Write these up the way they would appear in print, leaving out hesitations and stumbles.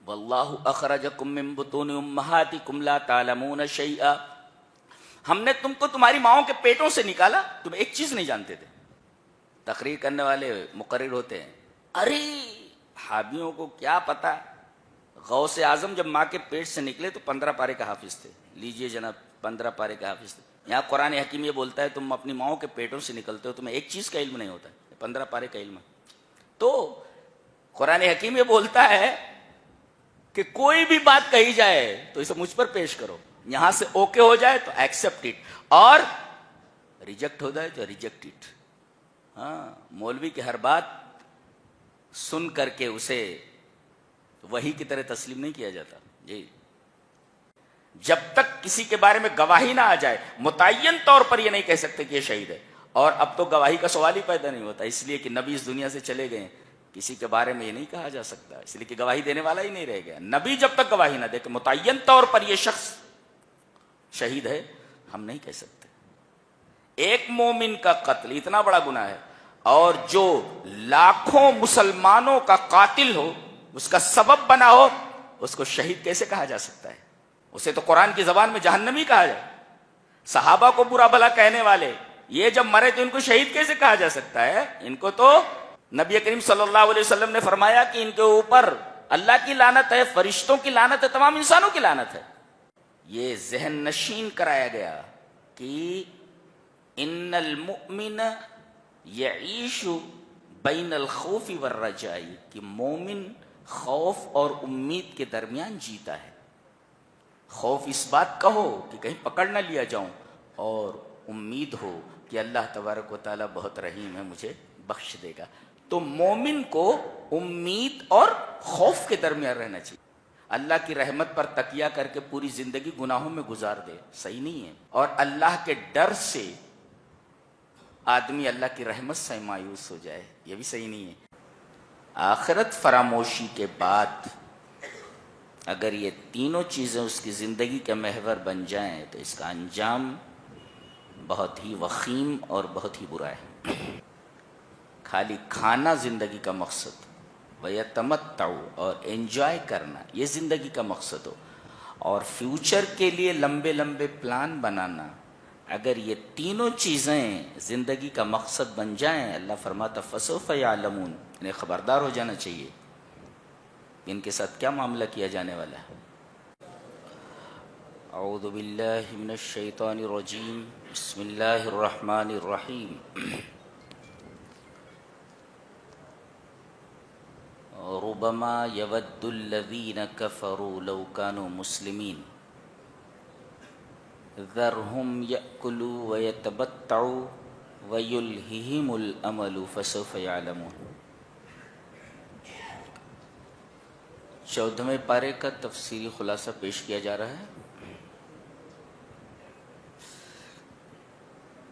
واللہ اخرجکم من بطون امہاتکم لا تعلمون شیئا، ہم نے تم کو تمہاری ماؤں کے پیٹوں سے نکالا، تم ایک چیز نہیں جانتے تھے۔ تقریر کرنے والے مقرر ہوتے ہیں، ارے حامیوں کو کیا پتا، غوث اعظم جب ماں کے پیٹ سے نکلے تو 15 پارے کا حافظ تھے، لیجئے جناب 15 پارے کا حافظ تھے۔ یہاں قرآن حکیم یہ بولتا ہے تم اپنی ماؤں کے پیٹوں سے نکلتے ہو، تمہیں ایک چیز کا علم نہیں ہوتا ہے، 15 پارے کا علم ہے۔ تو قرآن حکیم یہ بولتا ہے کہ کوئی بھی بات کہی جائے تو اسے مجھ پر پیش کرو، یہاں سے اوکے ہو جائے تو ایکسپٹ اٹ، اور ریجیکٹ ہو جائے تو ریجیکٹ اٹ۔ ہاں، مولوی کی ہر بات سن کر کے اسے وحی کی طرح تسلیم نہیں کیا جاتا جی، جب تک کسی کے بارے میں گواہی نہ آ جائے متعین طور پر یہ نہیں کہہ سکتے کہ یہ شہید ہے۔ اور اب تو گواہی کا سوال ہی پیدا نہیں ہوتا، اس لیے کہ نبی اس دنیا سے چلے گئے، کسی کے بارے میں یہ نہیں کہا جا سکتا، اس لیے کہ گواہی دینے والا ہی نہیں رہ گیا۔ نبی جب تک گواہی نہ دے کہ متعین طور پر یہ شخص شہید ہے، ہم نہیں کہہ سکتے۔ ایک مومن کا قتل اتنا بڑا گناہ ہے، اور جو لاکھوں مسلمانوں کا قاتل ہو، اس کا سبب بنا ہو، اس کو شہید کیسے کہا جا سکتا ہے؟ اسے تو قرآن کی زبان میں جہنمی کہا جائے۔ صحابہ کو برا بھلا کہنے والے یہ جب مرے تو ان کو شہید کیسے کہا جا سکتا ہے؟ ان کو تو نبی کریم صلی اللہ علیہ وسلم نے فرمایا کہ ان کے اوپر اللہ کی لعنت ہے، فرشتوں کی لعنت ہے، تمام انسانوں کی لعنت ہے۔ یہ ذہن نشین کرایا گیا کہ ان المؤمن یعیش بین الخوف والرجاء، کہ مومن خوف اور امید کے درمیان جیتا ہے۔ خوف اس بات کا ہو کہ کہیں پکڑ نہ لیا جاؤں، اور امید ہو کہ اللہ تبارک و تعالیٰ بہت رحیم ہے، مجھے بخش دے گا۔ تو مومن کو امید اور خوف کے درمیان رہنا چاہیے۔ اللہ کی رحمت پر تکیہ کر کے پوری زندگی گناہوں میں گزار دے، صحیح نہیں ہے۔ اور اللہ کے ڈر سے آدمی اللہ کی رحمت سے مایوس ہو جائے، یہ بھی صحیح نہیں ہے۔ آخرت فراموشی کے بعد اگر یہ تینوں چیزیں اس کی زندگی کے محور بن جائیں تو اس کا انجام بہت ہی وخیم اور بہت ہی برا ہے۔ خالی کھانا زندگی کا مقصد، وَيَتَمَتَّعُ، اور انجوائے کرنا یہ زندگی کا مقصد ہو، اور فیوچر کے لیے لمبے لمبے پلان بنانا، اگر یہ تینوں چیزیں زندگی کا مقصد بن جائیں، اللہ فرماتا فَسَوْفَ يَعْلَمُونَ، انہیں خبردار ہو جانا چاہیے ان کے ساتھ کیا معاملہ کیا جانے والا ہے۔ اعوذ باللہ من الشیطان الرجیم، بسم اللہ الرحمن الرحیم۔ ربما يود الذین کفروا لو كانوا مسلمین ذرهم يأكلوا ويتمتعوا ويلههم الأمل فسوف يعلمون۔ 14ویں پارے کا تفسیری خلاصہ پیش کیا جا رہا ہے۔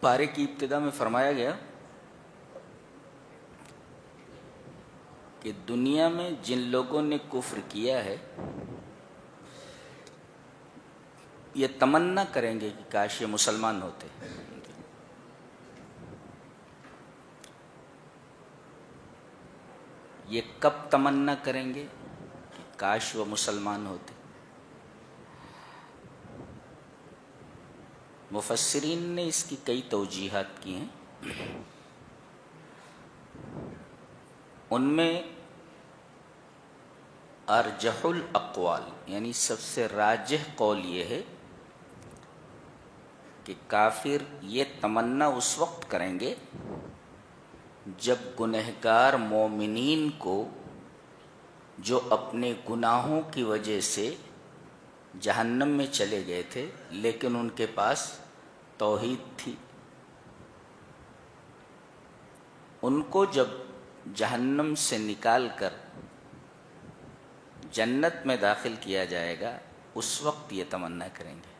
پارے کی ابتدا میں فرمایا گیا کہ دنیا میں جن لوگوں نے کفر کیا ہے یہ تمنا کریں گے کہ کاش یہ مسلمان ہوتے۔ یہ کب تمنا کریں گے کہ کاش وہ مسلمان ہوتے؟ مفسرین نے اس کی کئی توجیحات کی ہیں، ان میں ارجح الاقوال یعنی سب سے راجح قول یہ ہے کہ کافر یہ تمنا اس وقت کریں گے جب گنہگار مومنین کو جو اپنے گناہوں کی وجہ سے جہنم میں چلے گئے تھے لیکن ان کے پاس توحید تھی، ان کو جب جہنم سے نکال کر جنت میں داخل کیا جائے گا اس وقت یہ تمنا کریں گے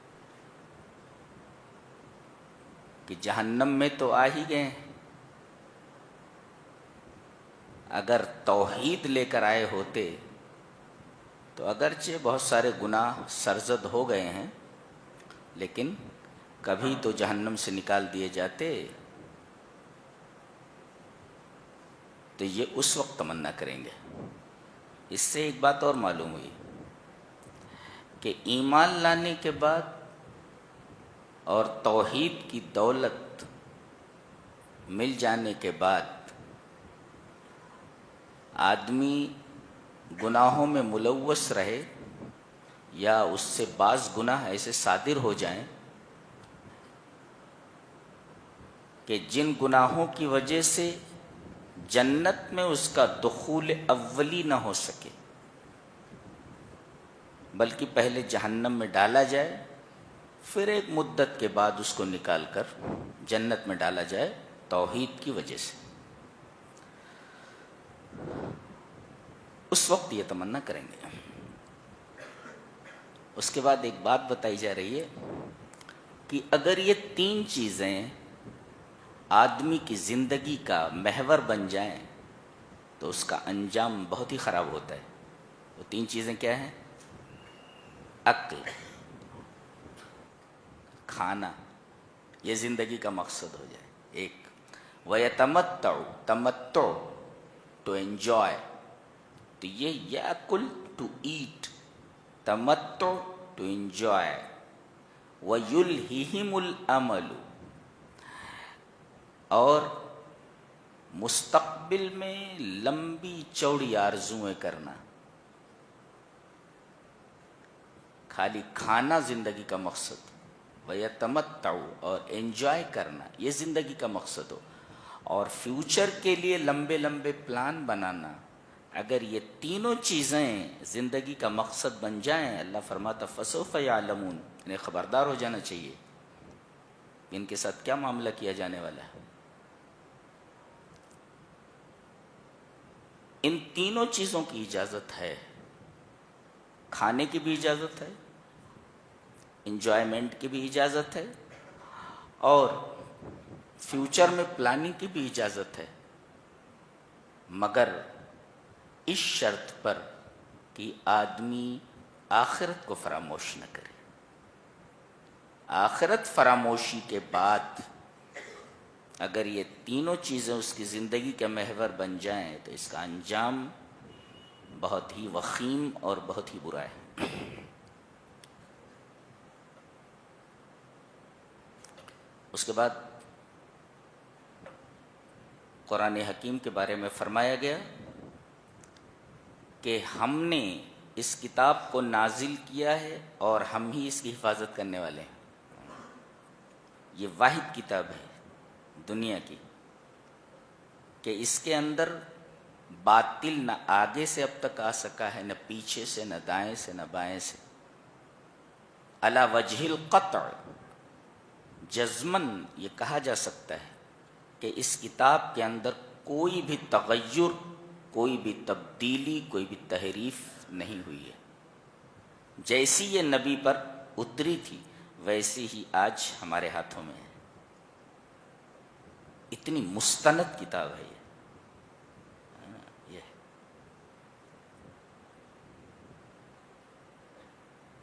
کہ جہنم میں تو آ ہی گئے ہیں، اگر توحید لے کر آئے ہوتے تو اگرچہ بہت سارے گناہ سرزد ہو گئے ہیں لیکن کبھی تو جہنم سے نکال دیے جاتے۔ تو یہ اس وقت تمنا کریں گے۔ اس سے ایک بات اور معلوم ہوئی کہ ایمان لانے کے بعد اور توحید کی دولت مل جانے کے بعد آدمی گناہوں میں ملوث رہے یا اس سے بعض گناہ ایسے صادر ہو جائیں کہ جن گناہوں کی وجہ سے جنت میں اس کا دخول اولی نہ ہو سکے، بلکہ پہلے جہنم میں ڈالا جائے، پھر ایک مدت کے بعد اس کو نکال کر جنت میں ڈالا جائے توحید کی وجہ سے، اس وقت یہ تمنا کریں گے۔ اس کے بعد ایک بات بتائی جا رہی ہے کہ اگر یہ تین چیزیں آدمی کی زندگی کا محور بن جائیں تو اس کا انجام بہت ہی خراب ہوتا ہے۔ وہ تین چیزیں کیا ہیں؟ عقل، کھانا، یہ زندگی کا مقصد ہو جائے ایک، وَيَتَمَتَّعُ، تمتع، ٹو انجوائے، تو یہ یاکل ٹو ایٹ، تمتع ٹو انجوائے، وَيُلْهِهِمُ الْأَمَلُ، اور مستقبل میں لمبی چوڑی آرزویں کرنا۔ خالی کھانا زندگی کا مقصد، وَيَتَمَتَّعُ، اور انجوائے کرنا یہ زندگی کا مقصد ہو، اور فیوچر کے لیے لمبے لمبے پلان بنانا، اگر یہ تینوں چیزیں زندگی کا مقصد بن جائیں، اللہ فرماتا فَسَوْفَ يَعْلَمُونَ، انہیں خبردار ہو جانا چاہیے ان کے ساتھ کیا معاملہ کیا جانے والا ہے۔ ان تینوں چیزوں کی اجازت ہے، کھانے کی بھی اجازت ہے، انجوائمنٹ کی بھی اجازت ہے، اور فیوچر میں پلاننگ کی بھی اجازت ہے، مگر اس شرط پر کہ آدمی آخرت کو فراموش نہ کرے۔ آخرت فراموشی کے بعد اگر یہ تینوں چیزیں اس کی زندگی کا محور بن جائیں تو اس کا انجام بہت ہی وخیم اور بہت ہی برا ہے۔ اس کے بعد قرآن حکیم کے بارے میں فرمایا گیا کہ ہم نے اس کتاب کو نازل کیا ہے اور ہم ہی اس کی حفاظت کرنے والے ہیں۔ یہ واحد کتاب ہے دنیا کی کہ اس کے اندر باطل نہ آگے سے اب تک آ سکا ہے، نہ پیچھے سے، نہ دائیں سے، نہ بائیں سے۔ علی وجہ القطع، جزمن یہ کہا جا سکتا ہے کہ اس کتاب کے اندر کوئی بھی تغیر، کوئی بھی تبدیلی، کوئی بھی تحریف نہیں ہوئی ہے۔ جیسی یہ نبی پر اتری تھی ویسی ہی آج ہمارے ہاتھوں میں ہے۔ اتنی مستند کتاب ہے یہ۔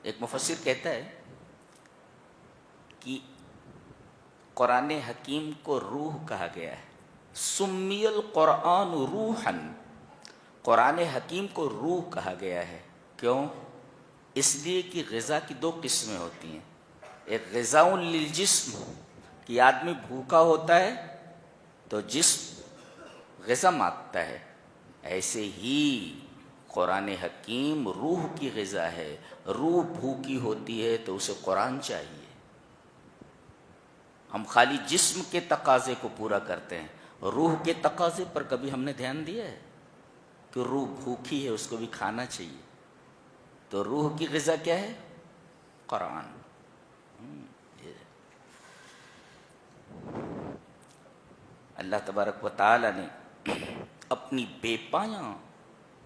ایک مفسر کہتا ہے کہ قرآن حکیم کو روح کہا گیا ہے، سمی القرآن روحاً، قرآن حکیم کو روح کہا گیا ہے۔ کیوں؟ اس لیے کہ غذا کی دو قسمیں ہوتی ہیں، ایک غذاء للجسم کہ آدمی بھوکا ہوتا ہے تو جسم غذا مانگتا ہے، ایسے ہی قرآن حکیم روح کی غذا ہے۔ روح بھوکی ہوتی ہے تو اسے قرآن چاہیے۔ ہم خالی جسم کے تقاضے کو پورا کرتے ہیں، روح کے تقاضے پر کبھی ہم نے دھیان دیا ہے کہ روح بھوکی ہے، اس کو بھی کھانا چاہیے؟ تو روح کی غذا کیا ہے؟ قرآن۔ اللہ تبارک و تعالی نے اپنی بے پایاں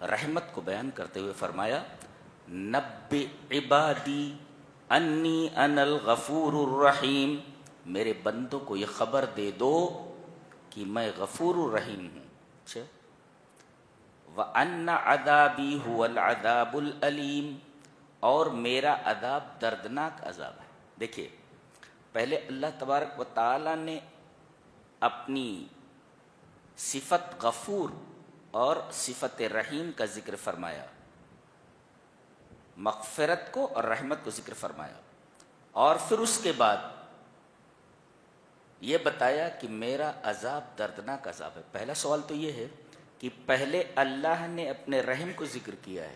رحمت کو بیان کرتے ہوئے فرمایا، نبئ عبادی انی انا الغفور الرحیم، میرے بندوں کو یہ خبر دے دو کہ میں غفور الرحیم ہوں۔ اچھا، وَأَنَّ عَذَابِي هُوَ الْعَذَابُ الْأَلِيمُ، اور میرا عذاب دردناک عذاب ہے۔ دیکھیے، پہلے اللہ تبارک و تعالی نے اپنی صفت غفور اور صفت رحیم کا ذکر فرمایا، مغفرت کو اور رحمت کو ذکر فرمایا، اور پھر اس کے بعد یہ بتایا کہ میرا عذاب دردناک عذاب ہے۔ پہلا سوال تو یہ ہے کہ پہلے اللہ نے اپنے رحم کو ذکر کیا ہے،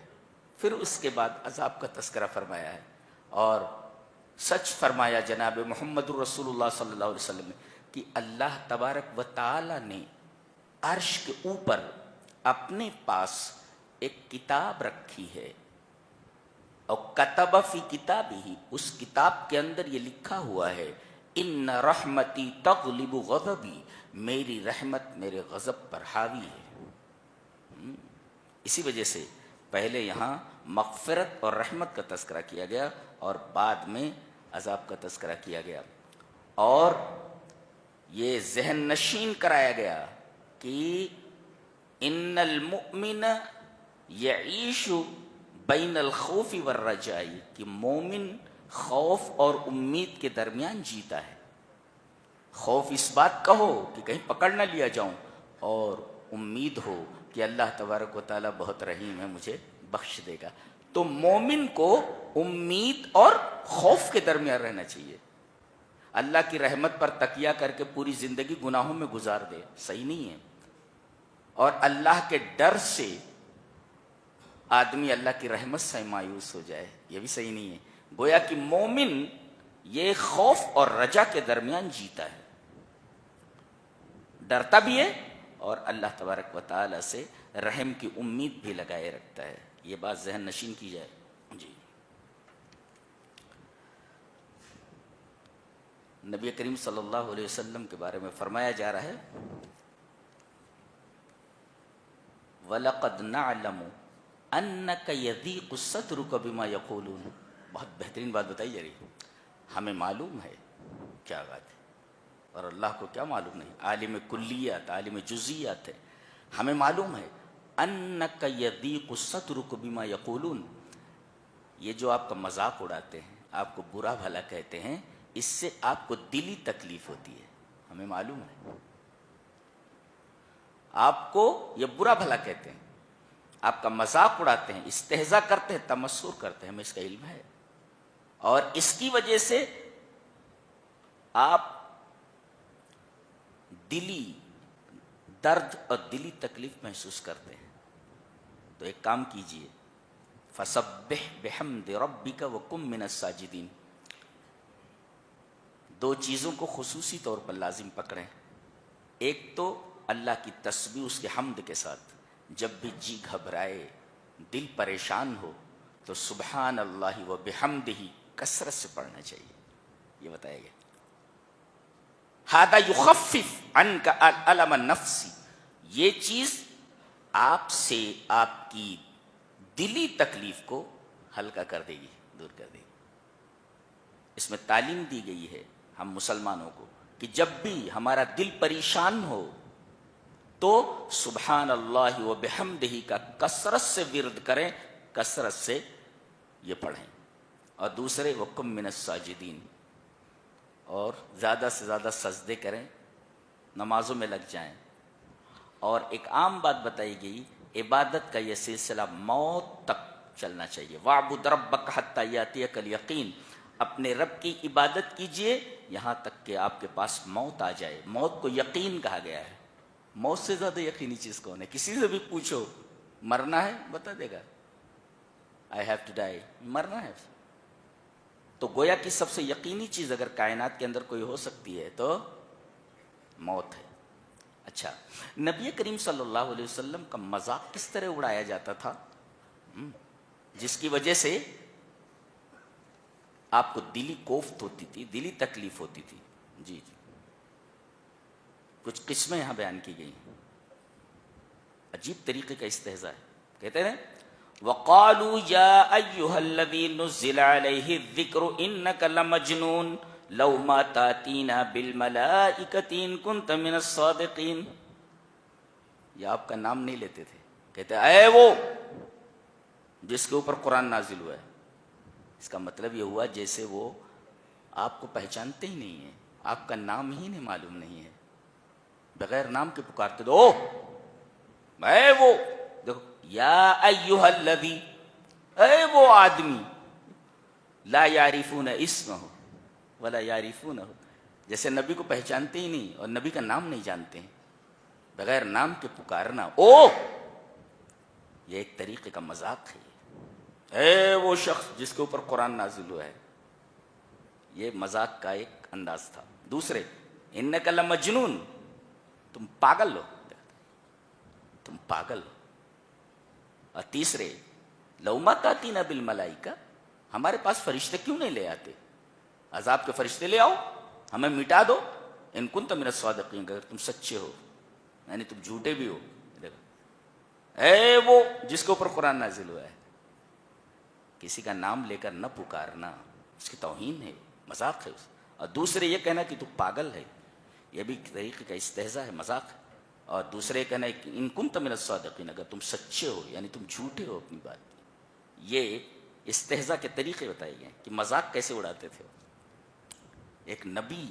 پھر اس کے بعد عذاب کا تذکرہ فرمایا ہے، اور سچ فرمایا جناب محمد رسول اللہ صلی اللہ علیہ وسلم نے کہ اللہ تبارک و تعالی نے عرش کے اوپر اپنے پاس ایک کتاب رکھی ہے، اور کتب فی کتاب ہی، اس کتاب کے اندر یہ لکھا ہوا ہے ان رحمتی تغلب غضبی، میری رحمت میرے غضب پر حاوی ہے۔ اسی وجہ سے پہلے یہاں مغفرت اور رحمت کا تذکرہ کیا گیا اور بعد میں عذاب کا تذکرہ کیا گیا، اور یہ ذہن نشین کرایا گیا کہ ان المؤمن یعیش بین الخوف والرجاء، کہ مومن خوف اور امید کے درمیان جیتا ہے۔ خوف اس بات کا ہو کہ کہیں پکڑ نہ لیا جاؤں، اور امید ہو کہ اللہ تبارک و تعالیٰ بہت رحیم ہے، مجھے بخش دے گا۔ تو مومن کو امید اور خوف کے درمیان رہنا چاہیے۔ اللہ کی رحمت پر تکیہ کر کے پوری زندگی گناہوں میں گزار دے، صحیح نہیں ہے، اور اللہ کے ڈر سے آدمی اللہ کی رحمت سے مایوس ہو جائے، یہ بھی صحیح نہیں ہے۔ گویا کہ مومن یہ خوف اور رجا کے درمیان جیتا ہے، ڈرتا بھی ہے اور اللہ تبارک و تعالی سے رحم کی امید بھی لگائے رکھتا ہے۔ یہ بات ذہن نشین کی جائے۔ جی، نبی کریم صلی اللہ علیہ وسلم کے بارے میں فرمایا جا رہا ہے وَلَقَدْ نَعْلَمُ أَنَّكَ يَضِيقُ صَدْرُكَ بِمَا يَقُولُونَ، بہت بہترین بات بتائی جا رہی ہے۔ ہمیں معلوم ہے، کیا بات ہے، اور اللہ کو کیا معلوم نہیں، عالم کلیات عالم جزیات ہے۔ ہمیں معلوم ہے انک یضیق صدرک بما یقولون، یہ جو آپ کا مذاق اڑاتے ہیں، آپ کو برا بھلا کہتے ہیں، اس سے آپ کو دلی تکلیف ہوتی ہے، ہمیں معلوم ہے۔ آپ کو یہ برا بھلا کہتے ہیں، آپ کا مذاق اڑاتے ہیں، استہزاء کرتے ہیں، تمسخر کرتے ہیں، ہمیں اس کا علم ہے، اور اس کی وجہ سے آپ دلی درد اور دلی تکلیف محسوس کرتے ہیں۔ تو ایک کام کیجئے، فَسَبِّحْ بِحَمْدِ رَبِّكَ وَكُن مِّنَ السَّاجِدِينَ، دو چیزوں کو خصوصی طور پر لازم پکڑیں۔ ایک تو اللہ کی تسبیح اس کے حمد کے ساتھ، جب بھی جی گھبرائے، دل پریشان ہو، تو سبحان اللہ و بحمدہ کثرت سے پڑھنا چاہیے، یہ بتایا گیا۔ ھذا یخفف عنک الم النفس، یہ چیز آپ سے آپ کی دلی تکلیف کو ہلکا کر دے گی، دور کر دے گی۔ اس میں تعلیم دی گئی ہے ہم مسلمانوں کو کہ جب بھی ہمارا دل پریشان ہو تو سبحان اللہ و بحمدہ کا کثرت سے ورد کریں، کثرت سے یہ پڑھیں، اور دوسرے وَقُم مِّنَ الساجدین، اور زیادہ سے زیادہ سجدے کریں، نمازوں میں لگ جائیں۔ اور ایک عام بات بتائی گئی، عبادت کا یہ سلسلہ موت تک چلنا چاہیے۔ وَاعْبُدْ رَبَّكَ حَتَّىٰ يَأْتِيَكَ الْيَقِينُ، اپنے رب کی عبادت کیجئے یہاں تک کہ آپ کے پاس موت آ جائے۔ موت کو یقین کہا گیا ہے، موت سے زیادہ یقینی چیز کون ہے؟ کسی سے بھی پوچھو مرنا ہے بتا دے گا، I have to die، مرنا ہے۔ تو گویا کہ سب سے یقینی چیز اگر کائنات کے اندر کوئی ہو سکتی ہے تو موت ہے۔ اچھا، نبی کریم صلی اللہ علیہ وسلم کا مذاق کس طرح اڑایا جاتا تھا، جس کی وجہ سے آپ کو دلی کوفت ہوتی تھی، دلی تکلیف ہوتی تھی؟ جی جی، کچھ قسمیں یہاں بیان کی گئی، عجیب طریقے کا استہزاء ہے۔ کہتے ہیں وَقَالُوا يَا أَيُّهَا الَّذِي نُزِّلَ عَلَيْهِ الذِّكْرُ إِنَّكَ لَمَجْنُونَ لَوْ مَا تَأْتِينَا بِالْمَلَائِكَةِ إِن كُنتَ مِنَ الصَّادِقِينَ، یہ آپ کا نام نہیں لیتے تھے، کہتے اے وہ جس کے اوپر قرآن نازل ہوا ہے۔ اس کا مطلب یہ ہوا جیسے وہ آپ کو پہچانتے ہی نہیں ہیں، آپ کا نام ہی نہیں معلوم نہیں ہے، بغیر نام کے پکارتے دو اے وہ، دیکھو یا ایھا الذی، اے وہ آدمی لا یعرفون اسمہ ولا یعرفونہ، جیسے نبی کو پہچانتے ہی نہیں اور نبی کا نام نہیں جانتے ہیں، بغیر نام کے پکارنا، او یہ ایک طریقے کا مذاق ہے۔ اے وہ شخص جس کے اوپر قرآن نازل ہوا ہے، یہ مذاق کا ایک انداز تھا۔ دوسرے، انک لمجنون، تم پاگل ہو، تم پاگل ہو۔ اور تیسرے، لو ما تاتینا بالملائکہ، ہمارے پاس فرشتے کیوں نہیں لے آتے؟ عذاب کے فرشتے لے آؤ، ہمیں مٹا دو، ان کنت من الصادقین، اگر تم سچے ہو، یعنی تم جھوٹے بھی ہو۔ اے وہ جس کے اوپر قرآن نازل ہوا ہے، کسی کا نام لے کر نہ پکارنا، اس کی توہین ہے، مذاق ہے۔ اور دوسرے یہ کہنا کہ تو پاگل ہے، یہ بھی طریقے کا استہزاء ہے، مذاق ہے۔ اور دوسرے کہنا ہے کہ ان کنت من الصادقین، اگر تم سچے ہو یعنی تم جھوٹے ہو اپنی بات میں۔ یہ استہزاء کے طریقے بتائے گئے کہ مذاق کیسے اڑاتے تھے۔ ایک نبی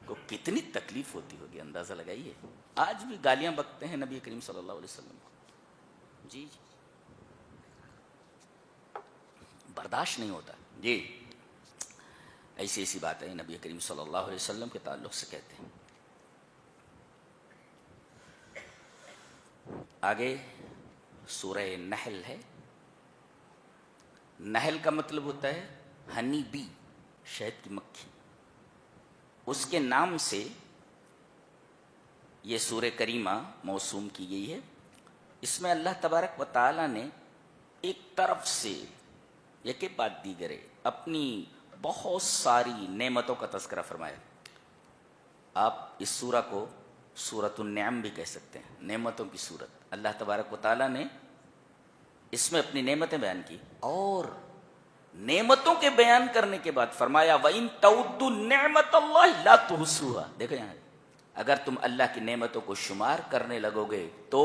کو کتنی تکلیف ہوتی ہوگی، اندازہ لگائیے۔ آج بھی گالیاں بکتے ہیں نبی کریم صلی اللہ علیہ وسلم کو، جی برداشت نہیں ہوتا۔ جی ایسی ایسی باتیں نبی کریم صلی اللہ علیہ وسلم کے تعلق سے کہتے ہیں۔ آگے سورہ نحل ہے۔ نحل کا مطلب ہوتا ہے ہنی بی، شہد کی مکھی۔ اس کے نام سے یہ سورہ کریمہ موسوم کی گئی ہے۔ اس میں اللہ تبارک و تعالی نے ایک طرف سے یکے بعد دیگرے اپنی بہت ساری نعمتوں کا تذکرہ فرمایا۔ آپ اس سورہ کو سورۃ النعم بھی کہہ سکتے ہیں، نعمتوں کی سورت۔ اللہ تبارک و تعالیٰ نے اس میں اپنی نعمتیں بیان کی، اور نعمتوں کے بیان کرنے کے بعد فرمایا وَإِن تَعُدُّوا نِعْمَتَ اللَّهِ لَا تُحْصُوهَا۔ دیکھیں یہاں، اگر تم اللہ کی نعمتوں کو شمار کرنے لگو گے تو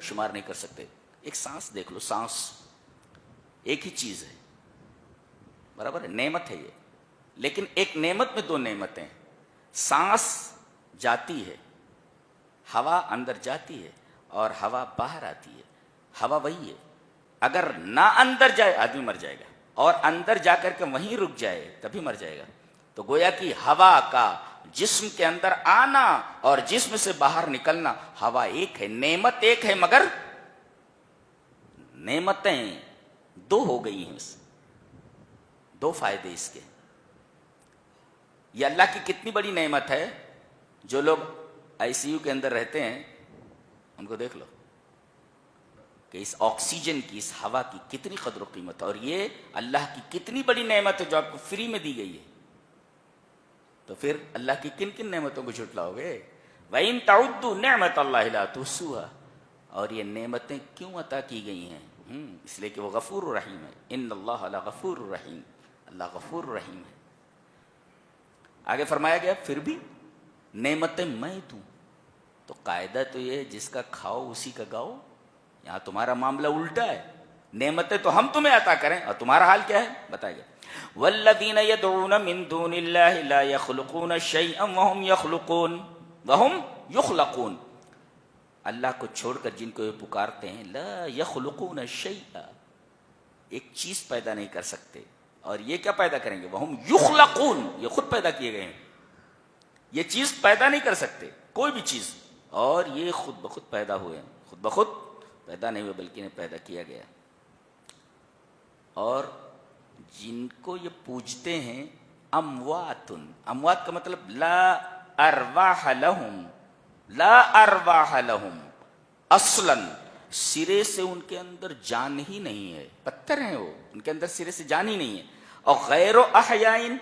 شمار نہیں کر سکتے۔ ایک سانس دیکھ لو، سانس ایک ہی چیز ہے، برابر ہے، نعمت ہے یہ، لیکن ایک نعمت میں دو نعمتیں۔ سانس جاتی ہے، ہوا اندر جاتی ہے اور ہوا باہر آتی ہے، ہوا وہی ہے۔ اگر نہ اندر جائے آدمی مر جائے گا، اور اندر جا کر کے وہیں رک جائے تبھی مر جائے گا۔ تو گویا کہ ہوا کا جسم کے اندر آنا اور جسم سے باہر نکلنا، ہوا ایک ہے، نعمت ایک ہے، مگر نعمتیں دو ہو گئی ہیں، دو فائدے اس کے۔ یہ اللہ کی کتنی بڑی نعمت ہے۔ جو لوگ آئی سی یو کے اندر رہتے ہیں ان کو دیکھ لو کہ اس آکسیجن کی، اس ہوا کی کتنی قدر و قیمت ہے، اور یہ اللہ کی کتنی بڑی نعمت ہے جو آپ کو فری میں دی گئی ہے۔ تو پھر اللہ کی کن کن نعمتوں کو جھٹلاؤ گے؟ وَإِن تَعُدُّوا نِعْمَتَ اللَّهِ لَا تُحْصُوهَا۔ اور یہ نعمتیں کیوں عطا کی گئی ہیں؟ اس لیے کہ وہ غفور الرحیم ہے۔ ان اللہ لغفور الرحیم، اللہ غفور الرحیم ہے۔ آگے فرمایا گیا پھر بھی نعمتیں میں دوں، تو قاعدہ تو یہ ہے جس کا کھاؤ اسی کا گاؤ۔ یہاں تمہارا معاملہ الٹا ہے، نعمتیں تو ہم تمہیں عطا کریں اور تمہارا حال کیا ہے بتائیے۔ والذین یدعون من دون اللہ لا یخلقون شیئا وہم یخلقون وہم یخلقون۔ اللہ کو چھوڑ کر جن کو یہ پکارتے ہیں، لا یخلقون شیئا، ایک چیز پیدا نہیں کر سکتے، اور یہ کیا پیدا کریں گے؟ وہم یخلقون، یہ خود پیدا کیے گئے ہیں، یہ چیز پیدا نہیں کر سکتے کوئی بھی چیز، اور یہ خود بخود پیدا ہوئے ہیں، خود بخود پیدا نہیں ہوئے بلکہ انہیں پیدا کیا گیا۔ اور جن کو یہ پوجتے ہیں اموات، اموات کا مطلب لا ارواح لہم، لا ارواح لہم، اصلا سرے سے ان کے اندر جان ہی نہیں ہے، پتھر ہیں وہ، ان کے اندر سرے سے جان ہی نہیں ہے۔ اور غیر احیائن،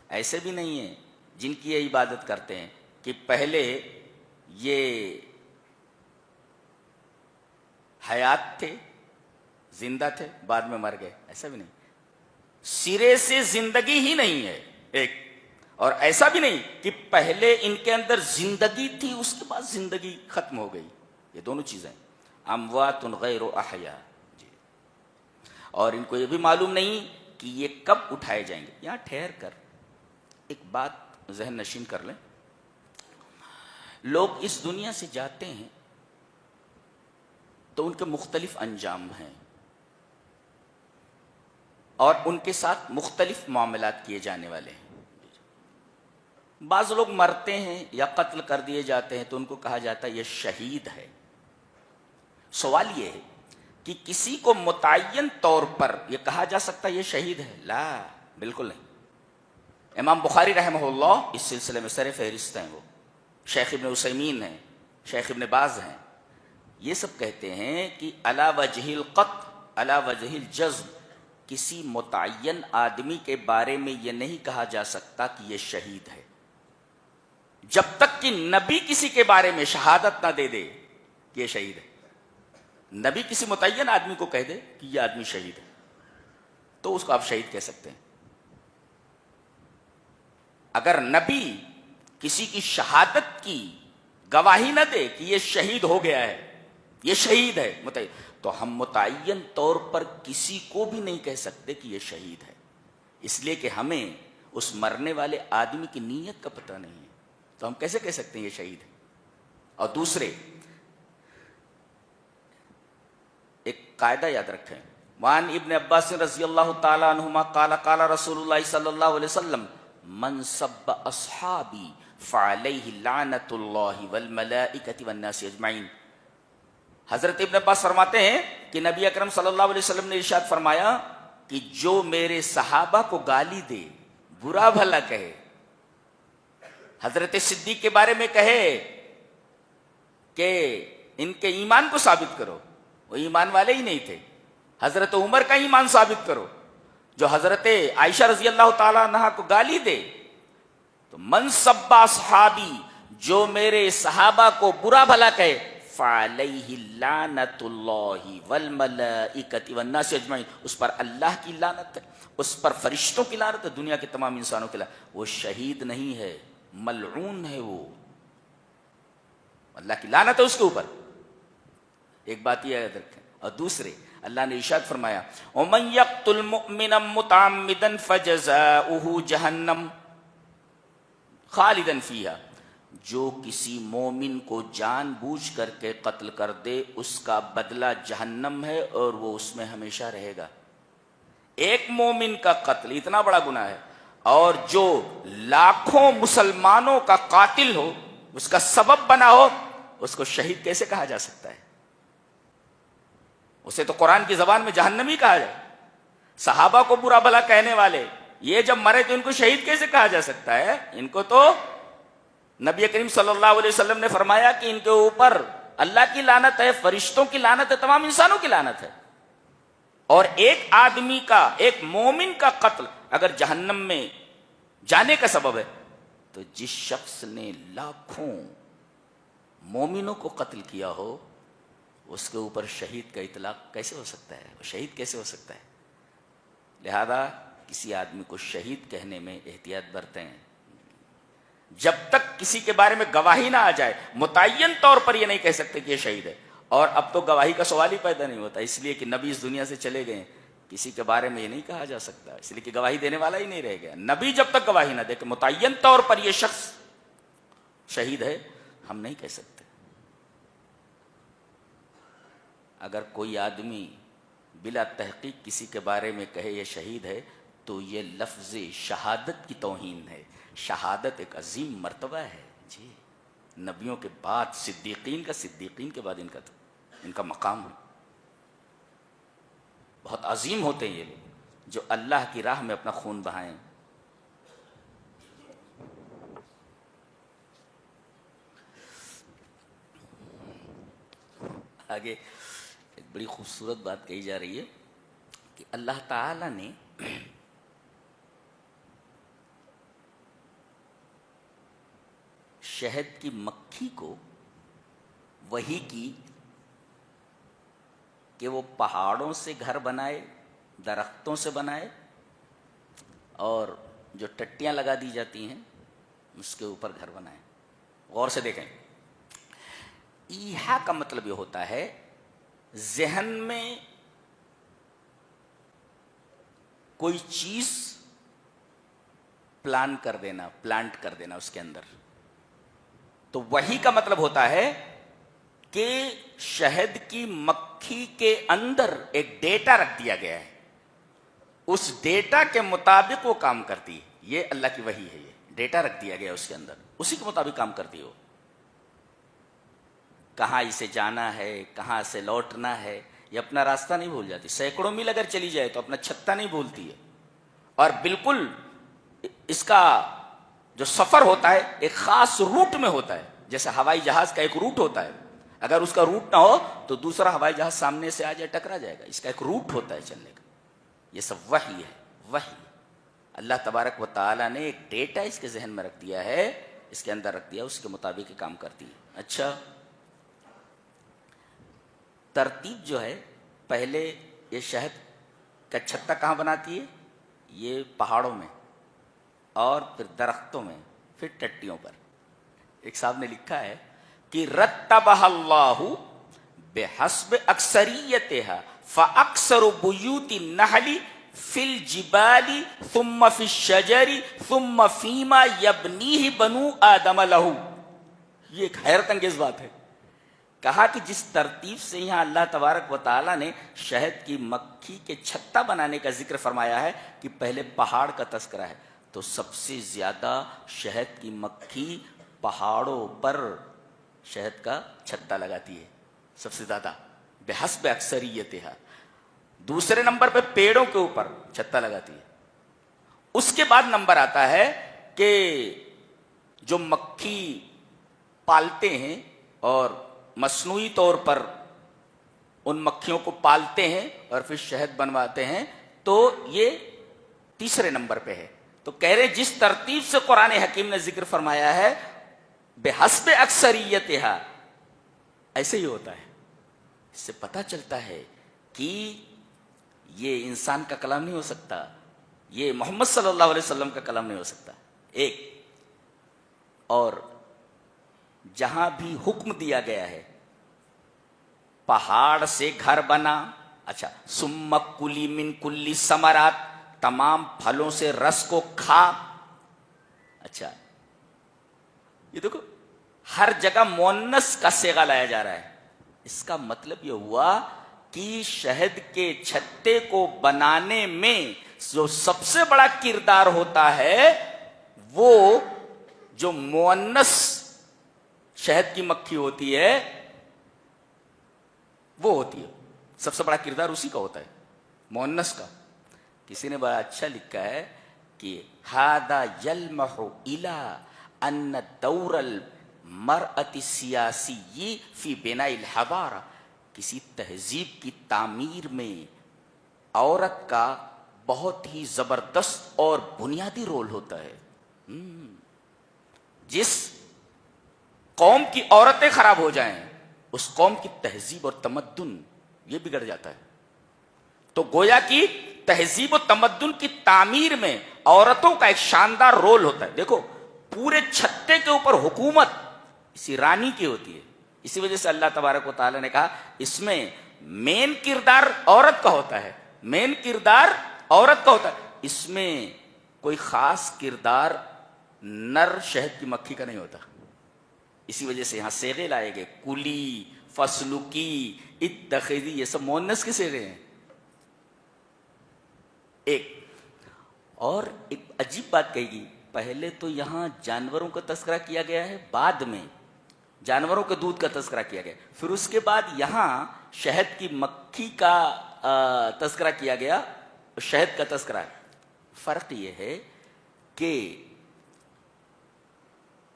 ایسے بھی نہیں ہیں جن کی یہ عبادت کرتے ہیں کہ پہلے یہ حیات تھے، زندہ تھے، بعد میں مر گئے، ایسا بھی نہیں، سرے سے زندگی ہی نہیں ہے ایک۔ اور ایسا بھی نہیں کہ پہلے ان کے اندر زندگی تھی اس کے بعد زندگی ختم ہو گئی، یہ دونوں چیزیں، اموات غیر احیاء جی۔ اور ان کو یہ بھی معلوم نہیں کہ یہ کب اٹھائے جائیں گے۔ یہاں ٹھہر کر ایک بات ذہن نشین کر لیں، لوگ اس دنیا سے جاتے ہیں تو ان کے مختلف انجام ہیں۔ اور ان کے ساتھ مختلف معاملات کیے جانے والے ہیں۔ بعض لوگ مرتے ہیں یا قتل کر دیے جاتے ہیں تو ان کو کہا جاتا ہے یہ شہید ہے۔ سوال یہ ہے کہ کسی کو متعین طور پر یہ کہا جا سکتا ہے یہ شہید ہے؟ لا، بالکل نہیں۔ امام بخاری رحمہ اللہ اس سلسلے میں سر فہرست ہیں، وہ شیخ ابن عثیمین ہیں، شیخ ابن باز ہیں، یہ سب کہتے ہیں کہ علی وجہ القطع علی وجہ الجزم، کسی متعین آدمی کے بارے میں یہ نہیں کہا جا سکتا کہ یہ شہید ہے جب تک کہ نبی کسی کے بارے میں شہادت نہ دے دے کہ یہ شہید ہے۔ نبی کسی متعین آدمی کو کہہ دے کہ یہ آدمی شہید ہے تو اس کو آپ شہید کہہ سکتے ہیں۔ اگر نبی کسی کی شہادت کی گواہی نہ دے کہ یہ شہید ہو گیا ہے، یہ شہید ہے متعین، تو ہم متعین طور پر کسی کو بھی نہیں کہہ سکتے کہ یہ شہید ہے، اس لیے کہ ہمیں اس مرنے والے آدمی کی نیت کا پتہ نہیں ہے، تو ہم کیسے کہہ سکتے ہیں یہ شہید ہے۔ اور دوسرے ایک قاعدہ یاد رکھیں، وان ابن عباس رضی اللہ تعالی عنہما قال قال رسول اللہ صلی اللہ علیہ وسلم من سب اصحابی فعلیہ لعنت اللہ والملائکۃ والناس اجمعین۔ حضرت ابن عباس فرماتے ہیں کہ نبی اکرم صلی اللہ علیہ وسلم نے ارشاد فرمایا کہ جو میرے صحابہ کو گالی دے، برا بھلا کہے، حضرت صدیق کے بارے میں کہے کہ ان کے ایمان کو ثابت کرو، وہ ایمان والے ہی نہیں تھے، حضرت عمر کا ایمان ثابت کرو، جو حضرت عائشہ رضی اللہ تعالیٰ عنہا کو گالی دے، تو من سب اصحابی، جو میرے صحابہ کو برا بھلا کہے، فعلیہ لعنت اللہ والملائکۃ والناس اجمعین، اس پر اللہ کی لعنت ہے، اس پر فرشتوں کی لعنت ہے، دنیا کے تمام انسانوں کی لعنت۔ وہ شہید نہیں ہے، ملعون ہے، وہ اللہ کی لعنت ہے اس کے اوپر۔ ایک بات یہ یاد رکھیں۔ اور دوسرے، اللہ نے ارشاد فرمایا وَمَن يَقْتُلْ مُؤْمِنًا مُتَعَمِّدًا فَجَزَاؤُهُ جَهَنَّمُ خَالِدًا فِيهَا، جو کسی مومن کو جان بوجھ کر کے قتل کر دے اس کا بدلہ جہنم ہے اور وہ اس میں ہمیشہ رہے گا۔ ایک مومن کا قتل اتنا بڑا گناہ ہے، اور جو لاکھوں مسلمانوں کا قاتل ہو، اس کا سبب بنا ہو، اس کو شہید کیسے کہا جا سکتا ہے؟ اسے تو قرآن کی زبان میں جہنمی کہا جائے۔ صحابہ کو برا بھلا کہنے والے یہ جب مرے تو ان کو شہید کیسے کہا جا سکتا ہے؟ ان کو تو نبی کریم صلی اللہ علیہ وسلم نے فرمایا کہ ان کے اوپر اللہ کی لعنت ہے، فرشتوں کی لعنت ہے، تمام انسانوں کی لعنت ہے۔ اور ایک آدمی کا، ایک مومن کا قتل اگر جہنم میں جانے کا سبب ہے، تو جس شخص نے لاکھوں مومنوں کو قتل کیا ہو اس کے اوپر شہید کا اطلاق کیسے ہو سکتا ہے؟ وہ شہید کیسے ہو سکتا ہے؟ لہذا کسی آدمی کو شہید کہنے میں احتیاط برتیں، جب تک کسی کے بارے میں گواہی نہ آ جائے متعین طور پر یہ نہیں کہہ سکتے کہ یہ شہید ہے۔ اور اب تو گواہی کا سوال ہی پیدا نہیں ہوتا، اس لیے کہ نبی اس دنیا سے چلے گئے، کسی کے بارے میں یہ نہیں کہا جا سکتا، اس لیے کہ گواہی دینے والا ہی نہیں رہ گیا۔ نبی جب تک گواہی نہ دے کہ متعین طور پر یہ شخص شہید ہے، ہم نہیں کہہ سکتے۔ اگر کوئی آدمی بلا تحقیق کسی کے بارے میں کہے یہ شہید ہے تو یہ لفظ شہادت کی توہین ہے۔ شہادت ایک عظیم مرتبہ ہے جی، نبیوں کے بعد صدیقین کے بعد ان کا مقام ہے، بہت عظیم ہوتے ہیں یہ لوگ جو اللہ کی راہ میں اپنا خون بہائیں۔ آگے ایک بڑی خوبصورت بات کہی جا رہی ہے کہ اللہ تعالی نے شہد کی مکھی کو وحی کی کہ وہ پہاڑوں سے گھر بنائے، درختوں سے بنائے، اور جو ٹٹیاں لگا دی جاتی ہیں اس کے اوپر گھر بنائے۔ غور سے دیکھیں، ایحا کا مطلب یہ ہوتا ہے ذہن میں کوئی چیز پلانٹ کر دینا اس کے اندر۔ تو وحی کا مطلب ہوتا ہے کہ شہد کی مکھی کے اندر ایک ڈیٹا رکھ دیا گیا ہے، اس ڈیٹا کے مطابق وہ کام کرتی ہے. یہ اللہ کی وحی ہے. یہ ڈیٹا رکھ دیا گیا اس کے اندر, اسی کے مطابق کام کرتی ہے وہ. کہاں اسے جانا ہے, کہاں سے لوٹنا ہے, یہ اپنا راستہ نہیں بھول جاتی. سینکڑوں میل اگر چلی جائے تو اپنا چھتہ نہیں بھولتی ہے. اور بالکل اس کا جو سفر ہوتا ہے ایک خاص روٹ میں ہوتا ہے. جیسے ہوائی جہاز کا ایک روٹ ہوتا ہے, اگر اس کا روٹ نہ ہو تو دوسرا ہوائی جہاز سامنے سے آ جائے ٹکرا جائے گا. اس کا ایک روٹ ہوتا ہے چلنے کا. یہ سب وحی ہے. وحی اللہ تبارک و تعالیٰ نے ایک ڈیٹا اس کے ذہن میں رکھ دیا ہے, اس کے اندر رکھ دیا, اس کے مطابق یہ کام کرتی ہے. اچھا, ترتیب جو ہے, پہلے یہ شہد کا چھتہ کہاں بناتی ہے؟ یہ پہاڑوں میں, اور پھر درختوں میں, پھر ٹٹیوں پر. ایک صاحب نے لکھا ہے کہ رتبہ اللہ بحسب اکثریتها فاکثر بیوت النحل فی الجبال ثم فی الشجر ثم فیما یبنیہ بنو آدم لہ. یہ ایک حیرت انگیز بات ہے. کہا کہ جس ترتیب سے یہاں اللہ تبارک و تعالیٰ نے شہد کی مکھی کے چھتہ بنانے کا ذکر فرمایا ہے کہ پہلے پہاڑ کا تذکرہ ہے, تو سب سے زیادہ شہد کی مکھی پہاڑوں پر شہد کا چھتہ لگاتی ہے, سب سے زیادہ بحسب اکثریتها. دوسرے نمبر پہ پیڑوں کے اوپر چھتہ لگاتی ہے. اس کے بعد نمبر آتا ہے کہ جو مکھی پالتے ہیں اور مصنوعی طور پر ان مکھیوں کو پالتے ہیں اور پھر شہد بنواتے ہیں, تو یہ تیسرے نمبر پہ ہے. تو کہہ رہے جس ترتیب سے قرآن حکیم نے ذکر فرمایا ہے بحسب اکثریتها, ایسے ہی ہوتا ہے. اس سے پتہ چلتا ہے کہ یہ انسان کا کلام نہیں ہو سکتا, یہ محمد صلی اللہ علیہ وسلم کا کلام نہیں ہو سکتا. ایک اور جہاں بھی حکم دیا گیا ہے پہاڑ سے گھر بنا, اچھا ثم کلی من کلی ثمرات, تمام پھلوں سے رس کو کھا. اچھا یہ دیکھو ہر جگہ مؤنث کا صیغہ لایا جا رہا ہے. اس کا مطلب یہ ہوا کہ شہد کے چھتے کو بنانے میں جو سب سے بڑا کردار ہوتا ہے وہ جو مؤنث شہد کی مکھی ہوتی ہے وہ ہوتی ہے. سب سے بڑا کردار اسی کا ہوتا ہے, مؤنث کا. کسی نے بڑا اچھا لکھا ہے کہ ہذا یلمح الی ان دور المرأة السیاسی فی بناء الحضارہ. کسی تہذیب کی تعمیر میں عورت کا بہت ہی زبردست اور بنیادی رول ہوتا ہے. جس قوم کی عورتیں خراب ہو جائیں اس قوم کی تہذیب اور تمدن یہ بگڑ جاتا ہے. تو گویا کی تہذیب و تمدن کی تعمیر میں عورتوں کا ایک شاندار رول ہوتا ہے. دیکھو پورے چھتے کے اوپر حکومت اسی رانی کی ہوتی ہے. اسی وجہ سے اللہ تبارک و تعالی نے کہا اس میں مین کردار عورت کا ہوتا ہے, مین کردار عورت کا ہوتا ہے. اس میں کوئی خاص کردار نر شہد کی مکھی کا نہیں ہوتا. اسی وجہ سے یہاں صیغے لائے گئے, کلی, فسلکی, اتخذی, یہ سب مؤنث کے صیغے ہیں. ایک اور ایک عجیب بات کہی گی, پہلے تو یہاں جانوروں کا تذکرہ کیا گیا ہے, بعد میں جانوروں کے دودھ کا تذکرہ کیا گیا, پھر اس کے بعد یہاں شہد کی مکھی کا تذکرہ کیا گیا, شہد کا تذکرہ ہے. فرق یہ ہے کہ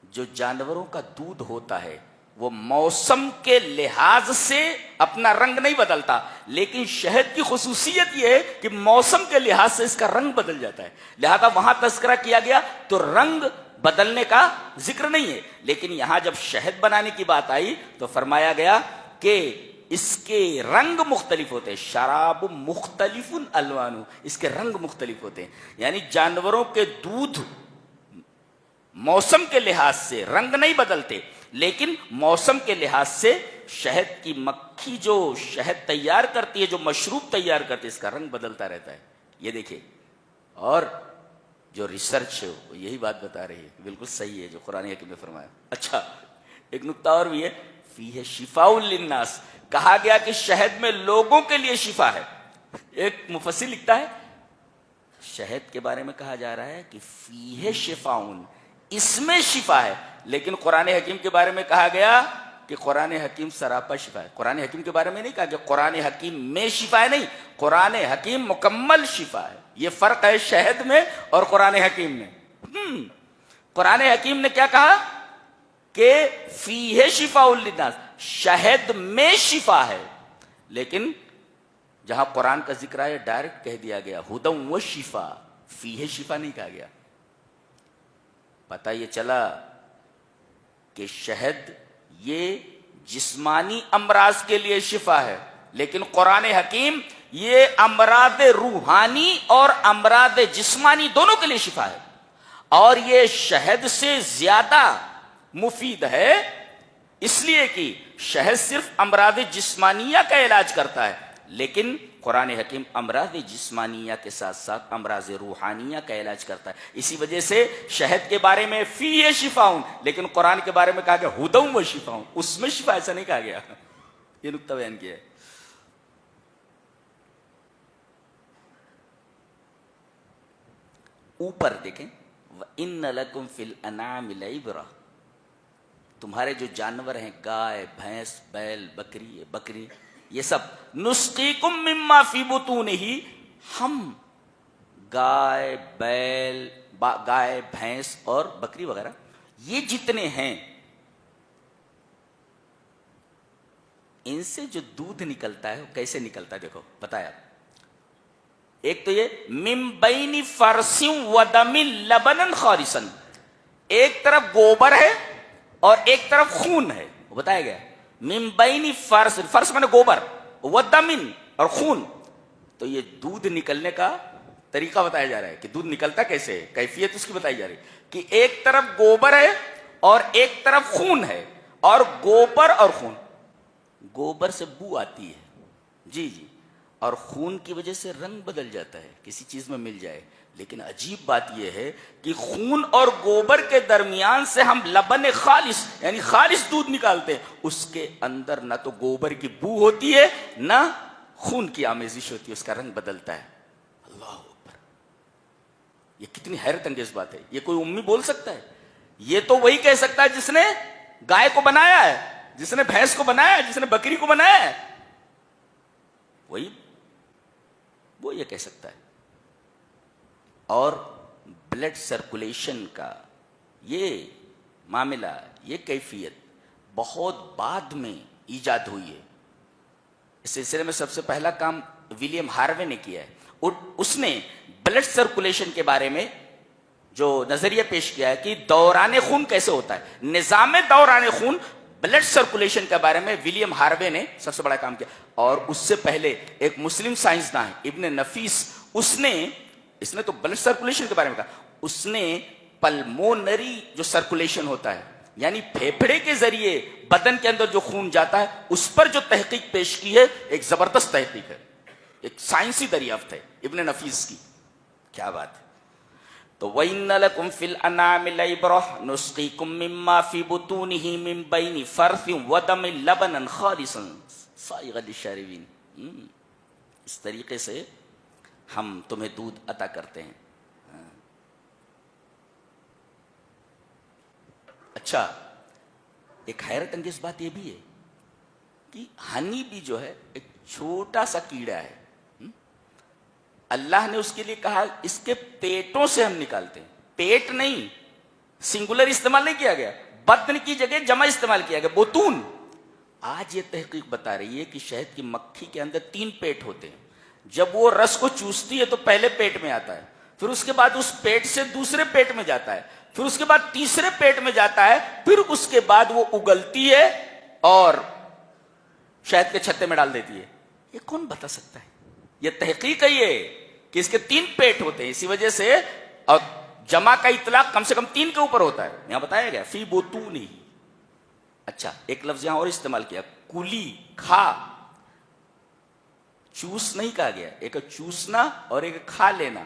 جو جانوروں کا دودھ ہوتا ہے وہ موسم کے لحاظ سے اپنا رنگ نہیں بدلتا, لیکن شہد کی خصوصیت یہ ہے کہ موسم کے لحاظ سے اس کا رنگ بدل جاتا ہے. لہذا وہاں تذکرہ کیا گیا تو رنگ بدلنے کا ذکر نہیں ہے, لیکن یہاں جب شہد بنانے کی بات آئی تو فرمایا گیا کہ اس کے رنگ مختلف ہوتے ہیں. شراب مختلف الوان, اس کے رنگ مختلف ہوتے ہیں. یعنی جانوروں کے دودھ موسم کے لحاظ سے رنگ نہیں بدلتے, لیکن موسم کے لحاظ سے شہد کی مکھی جو شہد تیار کرتی ہے, جو مشروب تیار کرتی ہے, اس کا رنگ بدلتا رہتا ہے. یہ دیکھیے, اور جو ریسرچ ہے وہ یہی بات بتا رہی ہے, بالکل صحیح ہے جو قرآن حکیم نے فرمایا. اچھا ایک نکتہ اور بھی ہے, فیہ شفاء للناس, کہا گیا کہ شہد میں لوگوں کے لیے شفا ہے. ایک مفسر لکھتا ہے شہد کے بارے میں کہا جا رہا ہے کہ فیہ شفاؤن، اس میں شفا ہے، لیکن قرآن حکیم کے بارے میں کہا گیا کہ قرآن حکیم سراپا شفا ہے. قرآن حکیم کے بارے میں نہیں کہا کہ قرآن حکیم میں شفا ہے، نہیں، قرآن حکیم مکمل شفا ہے. یہ فرق ہے شہد میں اور قرآن حکیم میں. قرآن حکیم نے کیا کہا کہ فیہ شفاء للناس، شہد میں شفا ہے، لیکن جہاں قرآن کا ذکر ہے ڈائریکٹ کہہ دیا گیا ہدی و شفا، فیہ شفا نہیں کہا گیا. پتہ یہ چلا کہ شہد یہ جسمانی امراض کے لیے شفا ہے، لیکن قرآن حکیم یہ امراض روحانی اور امراض جسمانی دونوں کے لیے شفا ہے. اور یہ شہد سے زیادہ مفید ہے، اس لیے کہ شہد صرف امراض جسمانیہ کا علاج کرتا ہے، لیکن قرآن حکیم امراض جسمانیہ کے ساتھ ساتھ امراض روحانیہ کا علاج کرتا ہے. اسی وجہ سے شہد کے بارے میں فیہ شفاؤن، لیکن قرآن کے بارے میں کہا گیا ہدی و شفاؤن، اس میں شفا ایسا نہیں کہا گیا. یہ نقطہ بیان کیا ہے. اوپر دیکھیں وَإِنَّ لَكُمْ فِي الْأَنْعَامِ لَعِبْرَةً، تمہارے جو جانور ہیں گائے، بھینس، بیل، بکری، یہ سب نُسْقِيكُم مِّمَّا فِي بُطُونِهِ، ہم گائے، بیل، گائے، بھینس اور بکری وغیرہ یہ جتنے ہیں ان سے جو دودھ نکلتا ہے وہ کیسے نکلتا ہے دیکھو بتایا. ایک تو یہ من بین فرث و دم لبنا خالصا، ایک طرف گوبر ہے اور ایک طرف خون ہے، وہ بتایا گیا من بین فرث، فرث مانے گوبر، و دم اور خون. تو یہ دودھ نکلنے کا طریقہ بتایا جا رہا ہے کہ دودھ نکلتا کیسے ہے، کیفیت اس کی بتائی جا رہی ہے کہ ایک طرف گوبر ہے اور ایک طرف خون ہے، اور گوبر اور خون، گوبر سے بو آتی ہے جی، اور خون کی وجہ سے رنگ بدل جاتا ہے کسی چیز میں مل جائے. لیکن عجیب بات یہ ہے کہ خون اور گوبر کے درمیان سے ہم لبن خالص یعنی خالص دودھ نکالتے ہیں، اس کے اندر نہ تو گوبر کی بو ہوتی ہے نہ خون کی آمیزش ہوتی ہے، اس کا رنگ بدلتا ہے. اللہ اکبر، یہ کتنی حیرت انگیز بات ہے. یہ کوئی امی بول سکتا ہے؟ یہ تو وہی کہہ سکتا ہے جس نے گائے کو بنایا ہے، جس نے بھینس کو بنایا ہے، جس نے بکری کو بنایا ہے، وہی وہ یہ کہہ سکتا ہے. اور بلڈ سرکولیشن کا یہ معاملہ، یہ کیفیت بہت بعد میں ایجاد ہوئی ہے. اس سلسلے میں سب سے پہلا کام ولیم ہاروے نے کیا ہے. اس نے بلڈ سرکولیشن کے بارے میں جو نظریہ پیش کیا ہے کہ دوران خون کیسے ہوتا ہے، نظام دوران خون، بلڈ سرکولیشن کے بارے میں ولیم ہاروے نے سب سے بڑا کام کیا. اور اس سے پہلے ایک مسلم سائنسدان ابن نفیس، اس نے تو بلڈ سرکولیشن کے بارے میں کہا، اس نے پلمونری جو سرکولیشن ہوتا ہے یعنی پھیپھڑے کے ذریعے بدن کے اندر جو خون جاتا ہے اس پر جو تحقیق پیش کی ہے، ایک زبردست تحقیق ہے، ایک سائنسی دریافت ہے ابن نفیس کی. کیا بات ہے. تو وَإِنَّ لَكُمْ فِي الْأَنْعَامِ لَعِبْرَةً نُسْقِيكُم مِّمَّا فِي بُطُونِهِ مِن بَيْنِ فَرْثٍ وَدَمٍ لَبَنًا خَالِصًا صَائِغًا لِلشَّارِبِينَ. اس طریقے سے ہم تمہیں دودھ عطا کرتے ہیں. اچھا، ایک حیرت انگیز بات یہ بھی ہے کہ ہنی بھی جو ہے ایک چھوٹا سا کیڑا ہے. اللہ نے اس کے لیے کہا اس کے پیٹوں سے ہم نکالتے ہیں. پیٹ نہیں، سنگولر استعمال نہیں کیا گیا، بطن کی جگہ جمع استعمال کیا گیا، بطون. آج یہ تحقیق بتا رہی ہے کہ شہد کی مکھی کے اندر 3 پیٹ ہوتے ہیں. جب وہ رس کو چوستی ہے تو پہلے پیٹ میں آتا ہے، پھر اس کے بعد اس پیٹ سے دوسرے پیٹ میں جاتا ہے، پھر اس کے بعد تیسرے پیٹ میں جاتا ہے، پھر اس کے بعد وہ اگلتی ہے اور شہد کے چھتے میں ڈال دیتی ہے. یہ کون بتا سکتا ہے؟ یہ تحقیق ہے یہ کہ اس کے 3 پیٹ ہوتے ہیں. اسی وجہ سے اور جمع کا اطلاق کم سے کم 3 کے اوپر ہوتا ہے. یہاں بتایا گیا فی بطونہ. اچھا، ایک لفظ یہاں اور استعمال کیا، کلی، کھا. چوس نہیں کہا گیا، ایک چوسنا اور ایک کھا لینا.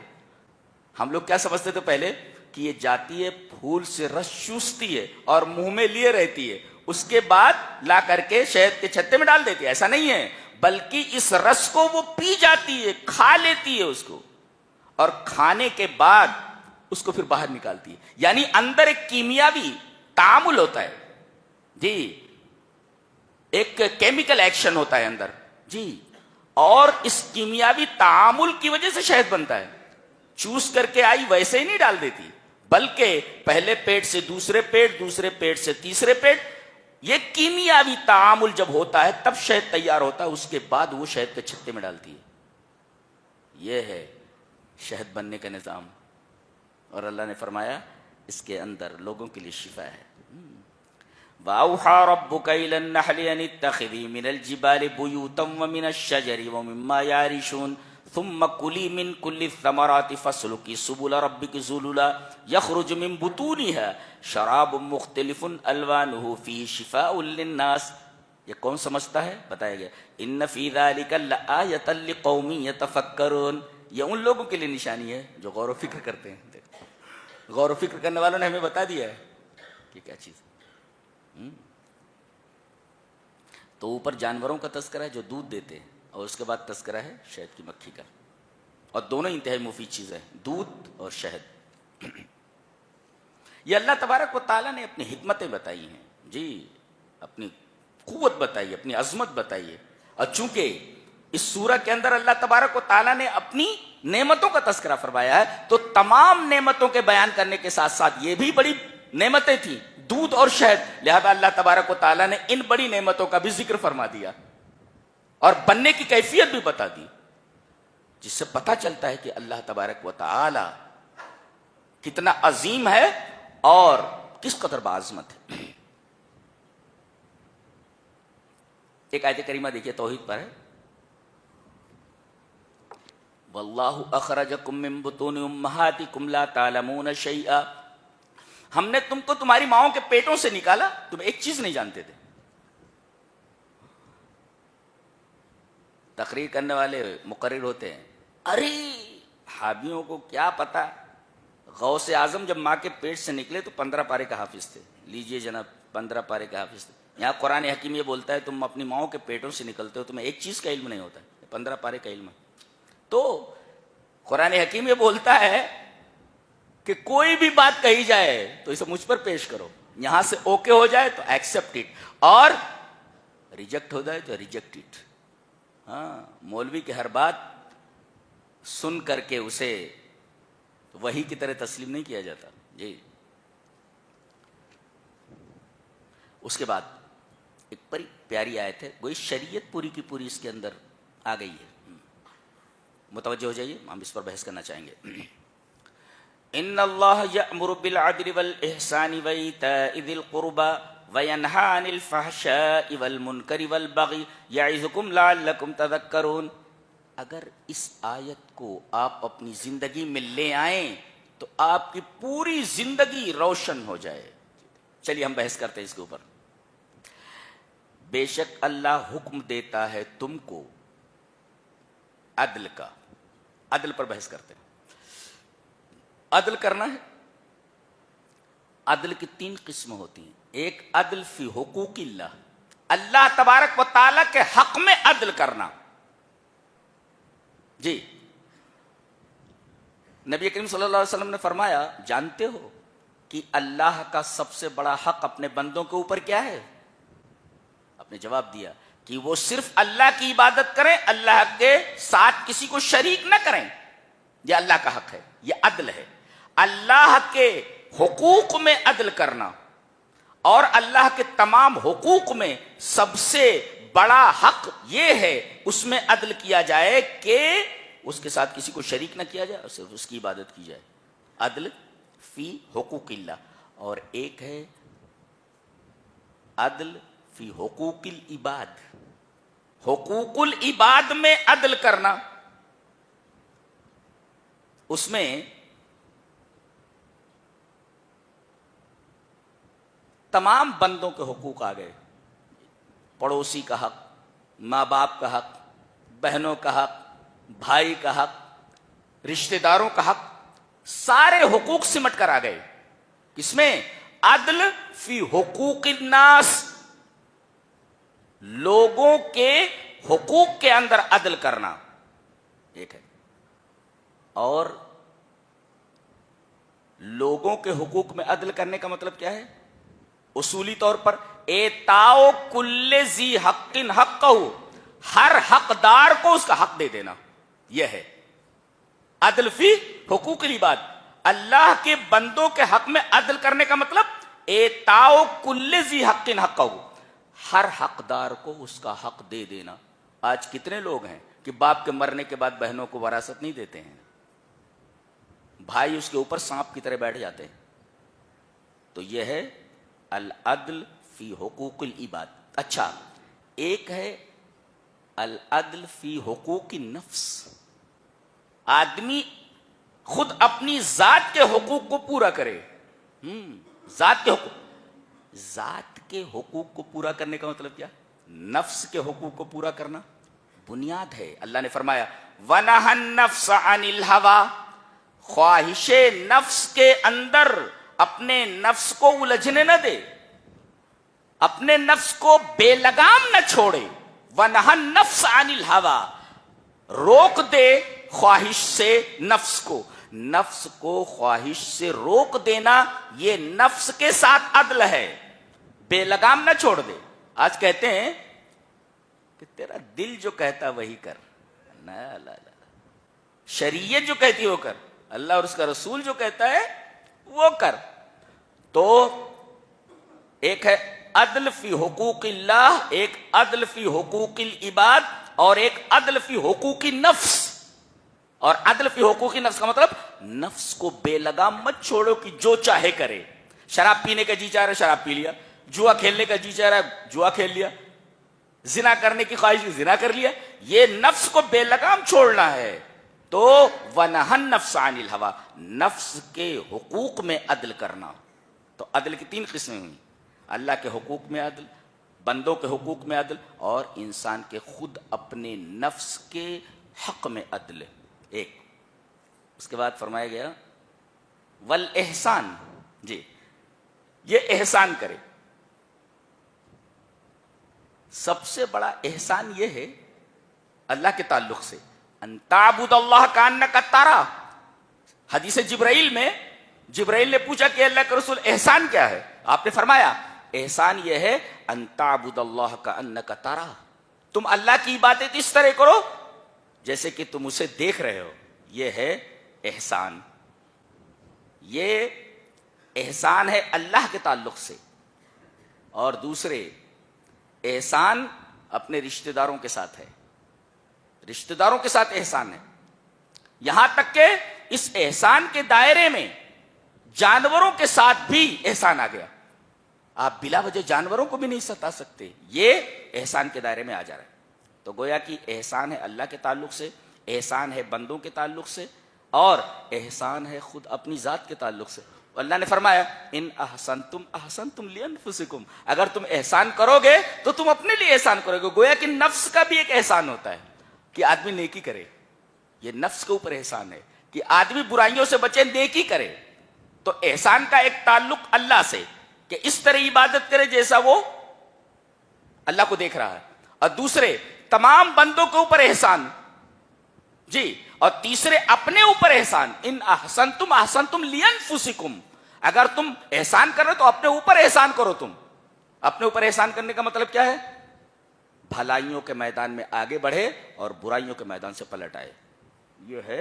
ہم لوگ کیا سمجھتے تھے پہلے کہ یہ جاتی ہے پھول سے رس چوستی ہے اور منہ میں لیے رہتی ہے، اس کے بعد لا کر کے شہد کے چھتے میں ڈال دیتی ہے. ایسا نہیں ہے، بلکہ اس رس کو وہ پی جاتی ہے، کھا لیتی ہے اس کو. اور کھانے کے بعد اس کو پھر باہر نکالتی ہے. یعنی اندر ایک کیمیاوی تعامل ہوتا ہے جی, ایک کیمیکل ایکشن ہوتا ہے اندر جی, اور اس کیمیاوی تعامل کی وجہ سے شہد بنتا ہے. چوس کر کے آئی ویسے ہی نہیں ڈال دیتی, بلکہ پہلے پیٹ سے دوسرے پیٹ, دوسرے پیٹ سے تیسرے پیٹ, یہ کیمیاوی تعامل جب ہوتا ہے تب شہد تیار ہوتا ہے. اس کے بعد وہ شہد کے چھتے میں ڈالتی ہے. یہ ہے شہد بننے کا نظام, اور اللہ نے فرمایا اس کے اندر لوگوں کے لیے شفا ہے. وَأَوْحَى رَبُّكَ إِلَى النَّحْلِ أَنِ اتَّخِذِي مِنَ الْجِبَالِ بُيُوتًا وَمِنَ الشَّجَرِ وَمِمَّا يَعْرِشُونَ ثُمَّ كُلِي مِنْ كُلِّ الثَّمَرَاتِ فَاسْلُكِي سُبُلَ رَبِّكِ ذُلُلًا يَخْرُجُ مِنْ بُطُونِهَا شَرَابٌ مُخْتَلِفٌ أَلْوَانُهُ فِيهِ شِفَاءٌ لِلنَّاسِ. یہ کون سمجھتا ہے؟ بتایا گیا إِنَّ فِي ذَلِكَ لَآيَةً لِقَوْمٍ يَتَفَكَّرُونَ. یہ ان لوگوں کے لیے نشانی ہے جو غور و فکر کرتے ہیں. غور و فکر کرنے والوں نے ہمیں بتا دیا ہے کہ کیا چیز. تو اوپر جانوروں کا تذکرہ ہے جو دودھ دیتے ہیں, اور اس کے بعد تذکرہ ہے شہد کی مکھی کا, اور دونوں انتہائی مفید چیزیں ہیں, دودھ اور شہد. یہ اللہ تبارک و تعالیٰ نے اپنی حکمتیں بتائی ہیں جی, اپنی قوت بتائی, اپنی عظمت بتائی ہے. اور چونکہ اس سورہ کے اندر اللہ تبارک و تعالیٰ نے اپنی نعمتوں کا تذکرہ فرمایا ہے, تو تمام نعمتوں کے بیان کرنے کے ساتھ ساتھ یہ بھی بڑی نعمتیں تھیں, دودھ اور شہد, لہذا اللہ تبارک و تعالیٰ نے ان بڑی نعمتوں کا بھی ذکر فرما دیا اور بننے کی کیفیت بھی بتا دی, جس سے پتہ چلتا ہے کہ اللہ تبارک و تعالیٰ کتنا عظیم ہے اور کس قدر باعظمت ہے. ایک آیت کریمہ دیکھیے توحید پر ہے, واللہ اخرجکم من بطون امہاتکم لا تعلمون شیئا. ہم نے تم کو تمہاری ماؤں کے پیٹوں سے نکالا, تم ایک چیز نہیں جانتے تھے. تقریر کرنے والے مقرر ہوتے ہیں, ارے حابیوں کو کیا پتا, غوث اعظم جب ماں کے پیٹ سے نکلے تو 15 پارے کا حافظ تھے. لیجئے جناب 15 پارے کا حافظ تھے. یہاں قرآن حکیم یہ بولتا ہے تم اپنی ماؤں کے پیٹوں سے نکلتے ہو, تمہیں ایک چیز کا علم نہیں ہوتا, 15 پارے کا علم. تو قرآن حکیم یہ بولتا ہے کہ کوئی بھی بات کہی جائے تو اسے مجھ پر پیش کرو, یہاں سے اوکے ہو جائے تو ایکسپٹ اٹ, اور ریجیکٹ ہو جائے تو ریجیکٹ اٹ. ہاں, مولوی کی ہر بات سن کر کے اسے وحی کی طرح تسلیم نہیں کیا جاتا جی. اس کے بعد ایک بڑی پیاری آیت ہے, گوئی شریعت پوری کی پوری اس کے اندر آ گئی ہے. متوجہ ہو جائیے, ہم اس پر بحث کرنا چاہیں گے. ان اللہ یأمر بالعدل والاحسان وایتاء ذی القربى وینہی عن الفحشاء والمنکر والبغی یعظکم لعلکم تذکرون. اگر اس آیت کو آپ اپنی زندگی میں لے آئیں تو آپ کی پوری زندگی روشن ہو جائے. چلیے ہم بحث کرتے ہیں اس کے اوپر. بے شک اللہ حکم دیتا ہے تم کو عدل کا. عدل پر بحث کرتے ہیں. عدل کرنا ہے. عدل کی 3 قسمیں ہوتی ہیں. ایک عدل فی حقوق اللہ, اللہ تبارک و تعالی کے حق میں عدل کرنا جی. نبی کریم صلی اللہ علیہ وسلم نے فرمایا, جانتے ہو کہ اللہ کا سب سے بڑا حق اپنے بندوں کے اوپر کیا ہے؟ آپ نے جواب دیا کہ وہ صرف اللہ کی عبادت کریں, اللہ کے ساتھ کسی کو شریک نہ کریں. یہ اللہ کا حق ہے, یہ عدل ہے. اللہ کے حقوق میں عدل کرنا, اور اللہ کے تمام حقوق میں سب سے بڑا حق یہ ہے اس میں عدل کیا جائے کہ اس کے ساتھ کسی کو شریک نہ کیا جائے اور صرف اس کی عبادت کی جائے. عدل فی حقوق اللہ. اور ایک ہے عدل فی حقوق العباد, حقوق العباد میں عدل کرنا. اس میں تمام بندوں کے حقوق آ گئے. پڑوسی کا حق, ماں باپ کا حق, بہنوں کا حق, بھائی کا حق, رشتہ داروں کا حق, سارے حقوق سمٹ کر آ گئے. کس میں؟ عدل فی حقوق الناس, لوگوں کے حقوق کے اندر عدل کرنا ایک ہے. اور لوگوں کے حقوق میں عدل کرنے کا مطلب کیا ہے؟ اصولی طور پر ایتاؤ کل ذی حق حقہ، ہر حقدار کو اس کا حق دے دینا، یہ ہے عدل فی حقوق العباد۔ اللہ کے بندوں کے حق میں عدل کرنے کا مطلب ایتاؤ کل ذی حق حقہ، ہر حقدار کو اس کا حق دے دینا۔ آج کتنے لوگ ہیں کہ باپ کے مرنے کے بعد بہنوں کو وراثت نہیں دیتے ہیں، بھائی اس کے اوپر سانپ کی طرح بیٹھ جاتے ہیں۔ تو یہ ہے العدل فی حقوق العباد۔ اچھا، ایک ہے العدل فی حقوق النفس، آدمی خود اپنی ذات کے حقوق کو پورا کرے۔ ذات کے حقوق کو پورا کرنے کا مطلب کیا؟ نفس کے حقوق کو پورا کرنا بنیاد ہے۔ اللہ نے فرمایا وَنَهَا النَّفْسَ عَنِ الْهَوَىٰ، خواہش نفس کے اندر اپنے نفس کو الجھنے نہ دے، اپنے نفس کو بے لگام نہ چھوڑے۔ وَنَهَا النَّفْسَ عَنِ الْهَوَىٰ، روک دے خواہش سے نفس کو۔ نفس کو خواہش سے روک دینا یہ نفس کے ساتھ عدل ہے، بے لگام نہ چھوڑ دے۔ آج کہتے ہیں کہ تیرا دل جو کہتا وہی کر، لا، شریعت جو کہتی وہ کر، اللہ اور اس کا رسول جو کہتا ہے وہ کر۔ تو ایک ہے عدل فی حقوق اللہ، ایک عدل فی حقوق العباد، اور ایک عدل فی حقوق النفس۔ اور عدل فی حقوق النفس کا مطلب نفس کو بے لگام مت چھوڑو کہ جو چاہے کرے۔ شراب پینے کا جی چاہ رہا ہے شراب پی لیا، جوا کھیلنے کا جی چاہ رہا ہے جوا کھیل لیا، زنا کرنے کی خواہش زنا کر لیا۔ یہ نفس کو بے لگام چھوڑنا ہے۔ تو وَنَهَا النَّفْسَ عَنِ الْهَوَىٰ، نفس کے حقوق میں عدل کرنا۔ تو عدل کی 3 قسمیں ہوئیں، اللہ کے حقوق میں عدل، بندوں کے حقوق میں عدل، اور انسان کے خود اپنے نفس کے حق میں عدل۔ ایک اس کے بعد فرمایا گیا والاحسان، جی یہ احسان کرے۔ سب سے بڑا احسان یہ ہے اللہ کے تعلق سے، ان تعبد اللہ کانک ترا۔ حدیث جبرائیل میں جبرائیل نے پوچھا کہ اللہ کے رسول احسان کیا ہے؟ آپ نے فرمایا احسان یہ ہے ان تعبد اللہ کانک ترا، تم اللہ کی عبادت اس طرح کرو جیسے کہ تم اسے دیکھ رہے ہو۔ یہ ہے احسان، یہ احسان ہے اللہ کے تعلق سے۔ اور دوسرے احسان اپنے رشتہ داروں کے ساتھ ہے، رشتہ داروں کے ساتھ احسان ہے، یہاں تک کہ اس احسان کے دائرے میں جانوروں کے ساتھ بھی احسان آ گیا۔ آپ بلا وجہ جانوروں کو بھی نہیں ستا سکتے، یہ احسان کے دائرے میں آ جا رہا ہے۔ تو گویا کہ احسان ہے اللہ کے تعلق سے، احسان ہے بندوں کے تعلق سے، اور احسان ہے خود اپنی ذات کے تعلق سے۔ اللہ نے فرمایا ان احسنتم احسنتم لانفسکم، اگر تم احسان کرو گے تو تم اپنے لیے احسان کرو گے۔ گویا کہ نفس کا بھی ایک احسان ہوتا ہے کہ آدمی نیکی کرے، یہ نفس کے اوپر احسان ہے کہ آدمی برائیوں سے بچے، نیکی کرے۔ تو احسان کا ایک تعلق اللہ سے کہ اس طرح عبادت کرے جیسا وہ اللہ کو دیکھ رہا ہے، اور دوسرے تمام بندوں کے اوپر احسان، جی، اور تیسرے اپنے اوپر احسان، ان احسنتم احسنتم لانفسکم، اگر تم احسان کر رہے تو اپنے اوپر احسان کرو۔ تم اپنے اوپر احسان کرنے کا مطلب کیا ہے؟ بھلائیوں کے میدان میں آگے بڑھے اور برائیوں کے میدان سے پلٹ آئے، یہ ہے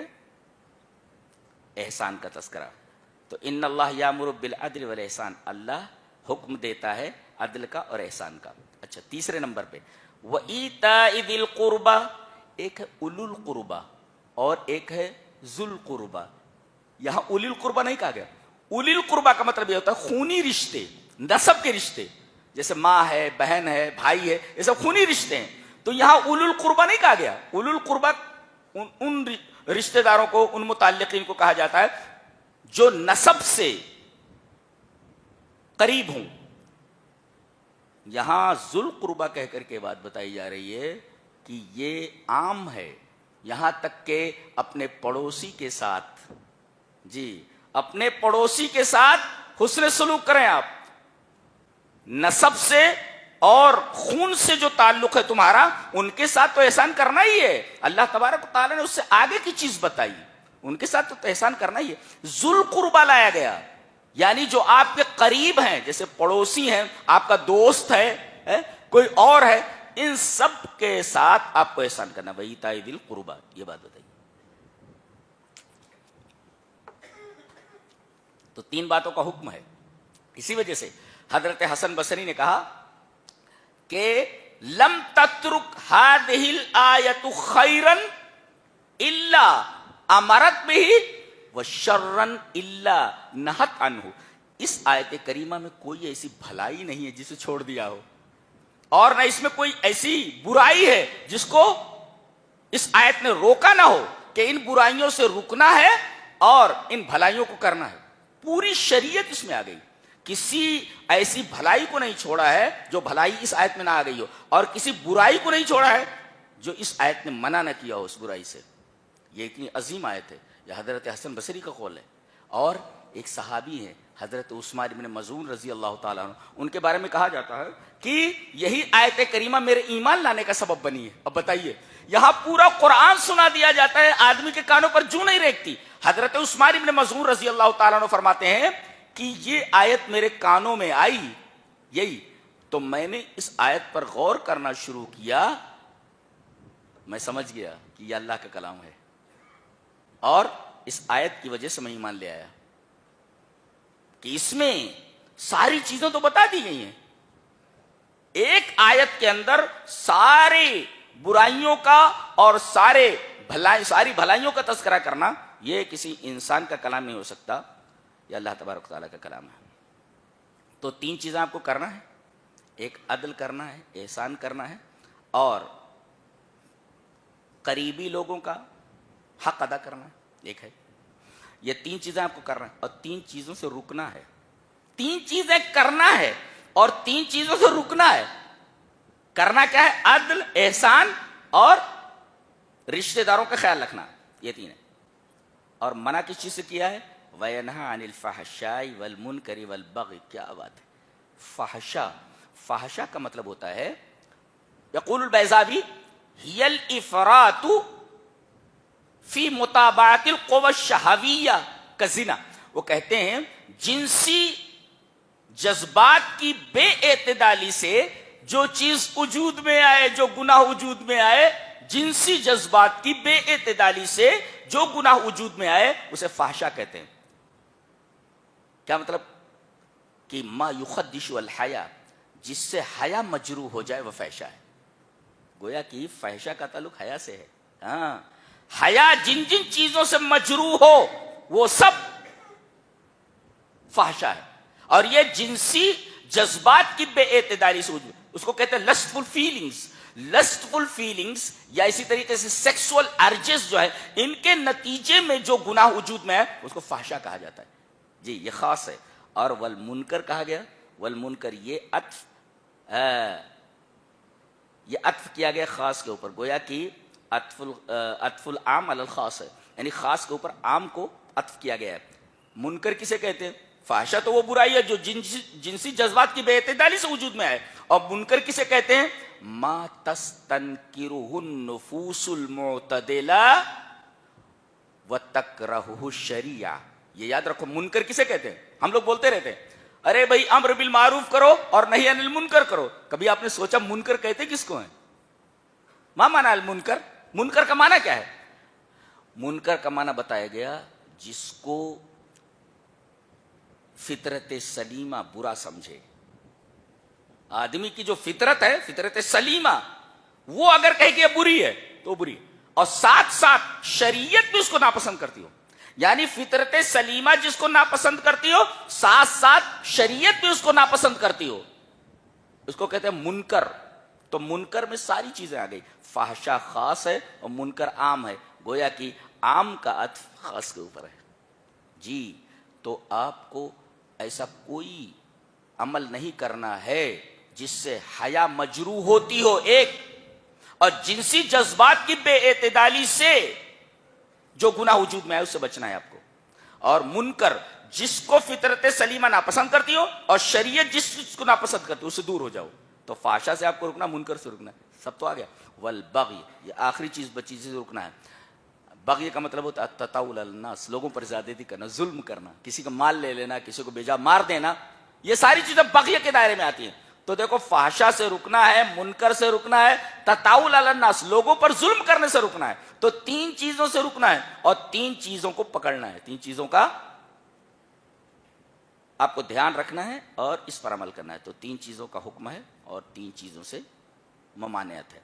احسان کا تذکرہ۔ تو ان اللہ یامر بالعدل والاحسان، اللہ حکم دیتا ہے عدل کا اور احسان کا۔ اچھا، تیسرے نمبر پہ وَإِيتَاءِ ذِي الْقُرْبَى، ایک ہے اولو القربہ اور ایک ہے ذو القربہ۔ یہاں اولی القربہ نہیں کہا گیا، اولی القربہ کا مطلب یہ ہوتا ہے خونی رشتے، نسب کے رشتے، جیسے ماں ہے، بہن ہے، بھائی ہے، یہ سب خونی رشتے ہیں۔ تو یہاں اولو القربہ نہیں کہا گیا، اولو القربہ ان رشتے داروں کو، ان متعلقین کو کہا جاتا ہے جو نسب سے قریب ہوں۔ یہاں ذو القربہ کہہ کر کے بات بتائی جا رہی ہے کہ یہ عام ہے، یہاں تک کہ اپنے پڑوسی کے ساتھ، جی اپنے پڑوسی کے ساتھ حسن سلوک کریں۔ آپ نسب سے اور خون سے جو تعلق ہے تمہارا، ان کے ساتھ تو احسان کرنا ہی ہے۔ اللہ تبارک و تعالیٰ نے اس سے آگے کی چیز بتائی، ان کے ساتھ تو احسان کرنا ہی ہے. ذل قربا لایا گیا, یعنی جو آپ کے قریب ہیں, جیسے پڑوسی ہیں, آپ کا دوست ہے, کوئی اور ہے, ان سب کے ساتھ آپ کو احسان کرنا. وَإِيتَاءِ ذِي الْقُرْبَىٰ, یہ بات بتائیے. تو 3 باتوں کا حکم ہے. اسی وجہ سے حضرت حسن بصری نے کہا کہ لم تترک هذه الآیۃ خیرا الا امرت به وشرا الا نہت عنہ. اس آیت کریمہ میں کوئی ایسی بھلائی نہیں ہے جسے چھوڑ دیا ہو, اور نہ اس میں کوئی ایسی برائی ہے جس کو اس آیت نے روکا نہ ہو کہ ان برائیوں سے رکنا ہے اور ان بھلائیوں کو کرنا ہے. پوری شریعت اس میں آ گئی. کسی ایسی بھلائی کو نہیں چھوڑا ہے جو بھلائی اس آیت میں نہ آ گئی ہو, اور کسی برائی کو نہیں چھوڑا ہے جو اس آیت نے منع نہ کیا ہو اس برائی سے. یہ اتنی عظیم آیت ہے. یہ حضرت حسن بصری کا قول ہے. اور ایک صحابی ہے حضرت عثمان بن مظعون رضی اللہ تعالیٰ عنہ, ان کے بارے میں کہا جاتا ہے کہ یہی آیت کریمہ میرے ایمان لانے کا سبب بنی ہے. اب بتائیے, یہاں پورا قرآن سنا دیا جاتا ہے, آدمی کے کانوں پر جوں نہیں ریکتی. حضرت عثمان بن مظعون رضی اللہ تعالیٰ عنہ فرماتے ہیں کہ یہ آیت میرے کانوں میں آئی یہی, تو میں نے اس آیت پر غور کرنا شروع کیا. میں سمجھ گیا کہ یہ اللہ کا کلام ہے, اور اس آیت کی وجہ سے میں ایمان لے آیا کہ اس میں ساری چیزیں تو بتا دی گئی ہیں. ایک آیت کے اندر سارے برائیوں کا اور ساری بھلائیوں کا تذکرہ کرنا, یہ کسی انسان کا کلام نہیں ہو سکتا, یہ اللہ تبارک و تعالیٰ کا کلام ہے. تو 3 چیزیں آپ کو کرنا ہے. ایک عدل کرنا ہے, احسان کرنا ہے, اور قریبی لوگوں کا حق ادا کرنا ہے. ایک ہے یہ 3 چیزیں آپ کو کرنا ہے, اور 3 چیزوں سے رکنا ہے. 3 چیزیں کرنا ہے اور 3 چیزوں سے رکنا ہے. کرنا کیا ہے؟ عدل, احسان اور رشتہ داروں کا خیال رکھنا. یہ 3 ہے. اور منع کس چیز سے کیا ہے؟ وَيَنْهَا عَنِ الْفَحْشَاءِ وَالْمُنْكَرِ وَالْبَغْيِ. کیا بات ہے. فحشا کا مطلب ہوتا ہے, یقول البیضاوی, هِيَ الْإِفْرَاطُ فی مطابعت القوى الشہویہ کالزنا. وہ کہتے ہیں جنسی جذبات کی بے اعتدالی سے جو چیز وجود میں آئے, جو گناہ وجود میں آئے, جنسی جذبات کی بے اعتدالی سے جو گناہ وجود میں آئے اسے فحشا کہتے ہیں. کیا مطلب؟ کہ ما یخدش الحیا, جس سے حیا مجروح ہو جائے وہ فحشا ہے. گویا کہ فحشا کا تعلق حیا سے ہے. ہاں, حیا جن جن چیزوں سے مجروح ہو وہ سب فحشا ہے. اور یہ جنسی جذبات کی بے اعتدالی سے وجود, اس کو کہتے ہیں لسٹفل فیلنگز. لسٹفل فیلنگز یا اسی طریقے سے سیکسول ارجز جو ہے, ان کے نتیجے میں جو گناہ وجود میں ہے اس کو فحشا کہا جاتا ہے. جی یہ خاص ہے. اور والمنکر کہا گیا. والمنکر یہ عطف کیا گیا خاص کے اوپر, گویا کہ عطف العام علی الخاص ہے, یعنی خاص کے اوپر عام کو عطف کیا گیا ہے. منکر کسے کہتے ہیں؟ فحشا تو وہ برائی ہے جو جنسی جذبات کی بے اعتدالی سے وجود میں آئے. اور منکر کسے کہتے ہیں؟ ما تستنکرہ النفوس المعتدلہ وتکرہہ الشریعہ. یہ یاد رکھو, منکر کسے کہتے ہیں؟ ہم لوگ بولتے رہتے ہیں ارے بھائی امر بالمعروف کرو اور نہی عن المنکر کرو. کبھی آپ نے سوچا منکر کہتے کس کو ہیں؟ ما معنی المنکر؟ منکر کا معنی کیا ہے؟ منکر کا معنی بتایا گیا جس کو فطرت سلیمہ برا سمجھے. آدمی کی جو فطرت ہے, فطرت سلیمہ, وہ اگر کہے کہ یہ بری ہے تو بری, اور ساتھ ساتھ شریعت بھی اس کو ناپسند کرتی ہو. یعنی فطرت سلیمہ جس کو ناپسند کرتی ہو, ساتھ ساتھ شریعت بھی اس کو ناپسند کرتی ہو, اس کو کہتے ہیں منکر. تو منکر میں ساری چیزیں آ گئی. فحشا خاص ہے اور منکر عام ہے, گویا کہ عام کا عطف خاص کے اوپر ہے. جی تو آپ کو ایسا کوئی عمل نہیں کرنا ہے جس سے حیا مجروح ہوتی ہو ایک, اور جنسی جذبات کی بے اعتدالی سے جو گناہ وجود میں ہے اس سے بچنا ہے آپ کو. اور منکر جس کو فطرت سلیمہ ناپسند کرتی ہو اور شریعت جس چیز کو ناپسند کرتی ہو اس سے دور ہو جاؤ. تو فحشا سے آپ کو رکنا, منکر سے رکنا ہے, سب تو آ گیا. والبغی, یہ آخری چیز بچی سے رکنا ہے. بغی کا مطلب ہوتا ہے التطاول علی الناس، لوگوں پر زیادتی کرنا، ظلم کرنا، کسی کا مال لے لینا، کسی کو بیجا مار دینا، یہ ساری چیزیں بغی کے دائرے میں آتی ہیں. تو دیکھو فحشا سے رکنا ہے، منکر سے رکنا ہے، تطاول علی الناس لوگوں پر ظلم کرنے سے رکنا ہے. تو 3 چیزوں سے رکنا ہے اور 3 چیزوں کو پکڑنا ہے، 3 چیزوں کا آپ کو دھیان رکھنا ہے اور اس پر عمل کرنا ہے. تو 3 چیزوں کا حکم ہے اور 3 چیزوں سے ممانعت ہے.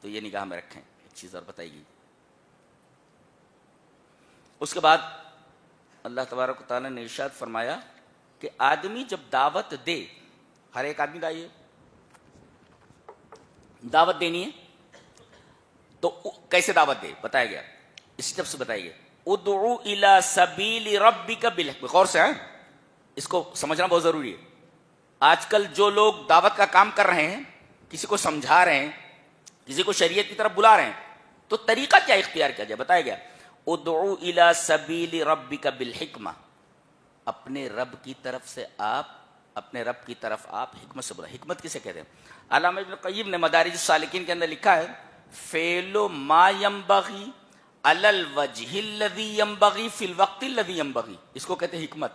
تو یہ نگاہ میں رکھیں. ایک چیز اور بتائی گئی. اس کے بعد اللہ تبارک و تعالیٰ نے ارشاد فرمایا کہ آدمی جب دعوت دے، ہر ایک آدمی کا یہ دعوت دینی ہے تو کیسے دعوت دے بتایا گیا، اسٹیپ سے بتایا گیا. ادعو الی سبیل ربک بالحکمہ. غور سے اس کو سمجھنا بہت ضروری ہے. آج کل جو لوگ دعوت کا کام کر رہے ہیں، کسی کو سمجھا رہے ہیں، کسی کو شریعت کی طرف بلا رہے ہیں، تو طریقہ کیا اختیار کیا جائے بتایا گیا. ادعو الی سبیل ربک بالحکمہ. اپنے رب کی طرف آپ حکمت سے بلا. حکمت کسے کہتے ہیں؟ علامہ ابن قیم نے مدارج السالکین کے اندر لکھا ہے فعل ما ينبغي علی الوجہ الذی ينبغي فی الوقت الذی ينبغي. اس کو کہتے ہیں حکمت.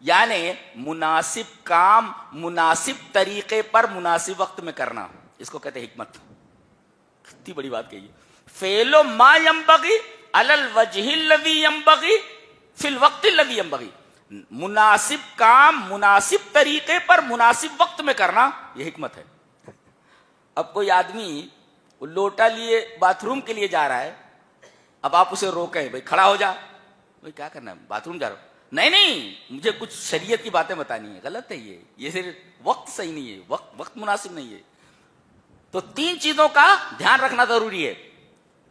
یعنی مناسب کام مناسب طریقے پر مناسب وقت میں کرنا، اس کو کہتے ہیں حکمت. کتنی بڑی بات کہی ہے. فعل ما ينبغي علی الوجہ الذی ينبغي فی الوقت الذی ينبغي. مناسب کام مناسب طریقے پر مناسب وقت میں کرنا، یہ حکمت ہے. اب کوئی آدمی لوٹا لیے باتھ روم کے لیے جا رہا ہے، اب آپ اسے روکیں، بھائی کھڑا ہو جا، بھائی کیا کرنا ہے، باتھ روم جا رہا ہوں. نہیں مجھے کچھ شریعت کی باتیں بتانی ہے. غلط ہے یہ صرف وقت صحیح نہیں ہے، وقت مناسب نہیں ہے. تو 3 چیزوں کا دھیان رکھنا ضروری ہے.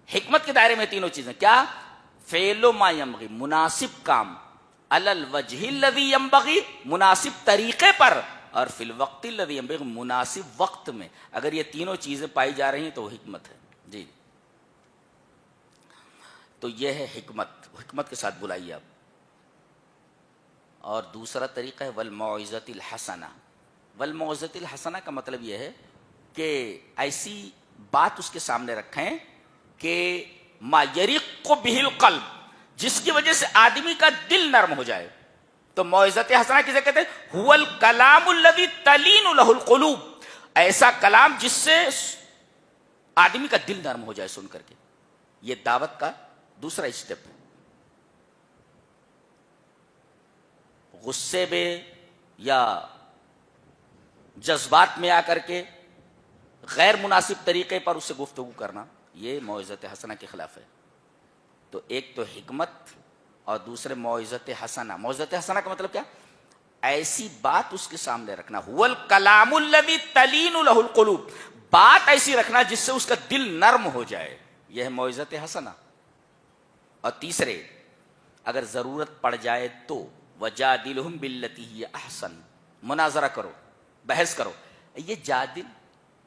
حکمت کے دائرے میں 3 چیزیں کیا؟ فعل ما ينبغي مناسب کام، علی الوجہ الذی ينبغي مناسب طریقے پر، اور فی الوقت الذی ينبغي مناسب وقت میں. اگر یہ 3 چیزیں پائی جا رہی ہیں تو وہ حکمت ہے. جی تو یہ ہے حکمت. حکمت کے ساتھ بلائیے آپ. اور دوسرا طریقہ ہے والموعظۃ الحسنہ. والموعظۃ الحسنہ کا مطلب یہ ہے کہ ایسی بات اس کے سامنے رکھیں کہ ما یرق بہ القلب، جس کی وجہ سے آدمی کا دل نرم ہو جائے. تو موعظۃ حسنہ کسے کہتے ہیں؟ هو الکلام الذی تلین له القلوب. ایسا کلام جس سے آدمی کا دل نرم ہو جائے سن کر کے. یہ دعوت کا دوسرا اسٹیپ ہے. غصے میں یا جذبات میں آ کر کے غیر مناسب طریقے پر اس سے گفتگو کرنا، یہ موعظۃ حسنہ کے خلاف ہے. تو ایک تو حکمت اور دوسرے موعظۃ حسنہ. موعظۃ حسنہ کا مطلب کیا؟ ایسی بات اس کے سامنے رکھنا، هو الکلام الذی تلین له القلوب، بات ایسی رکھنا جس سے اس کا دل نرم ہو جائے. یہ ہے موعظۃ حسنہ. اور تیسرے، اگر ضرورت پڑ جائے تو وجادلہم باللتی ہی احسن، مناظرہ کرو، بحث کرو. یہ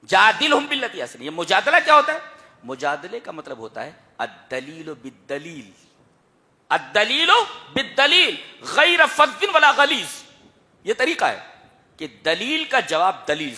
جادلہم باللتی احسن، یہ مجادلہ کیا ہوتا ہے؟ مجادلے کا مطلب ہوتا ہے الدلیل بالدلیل، الدلیل بالدلیل غیر فظ ولا غلیظ. یہ طریقہ ہے کہ دلیل کا جواب دلیل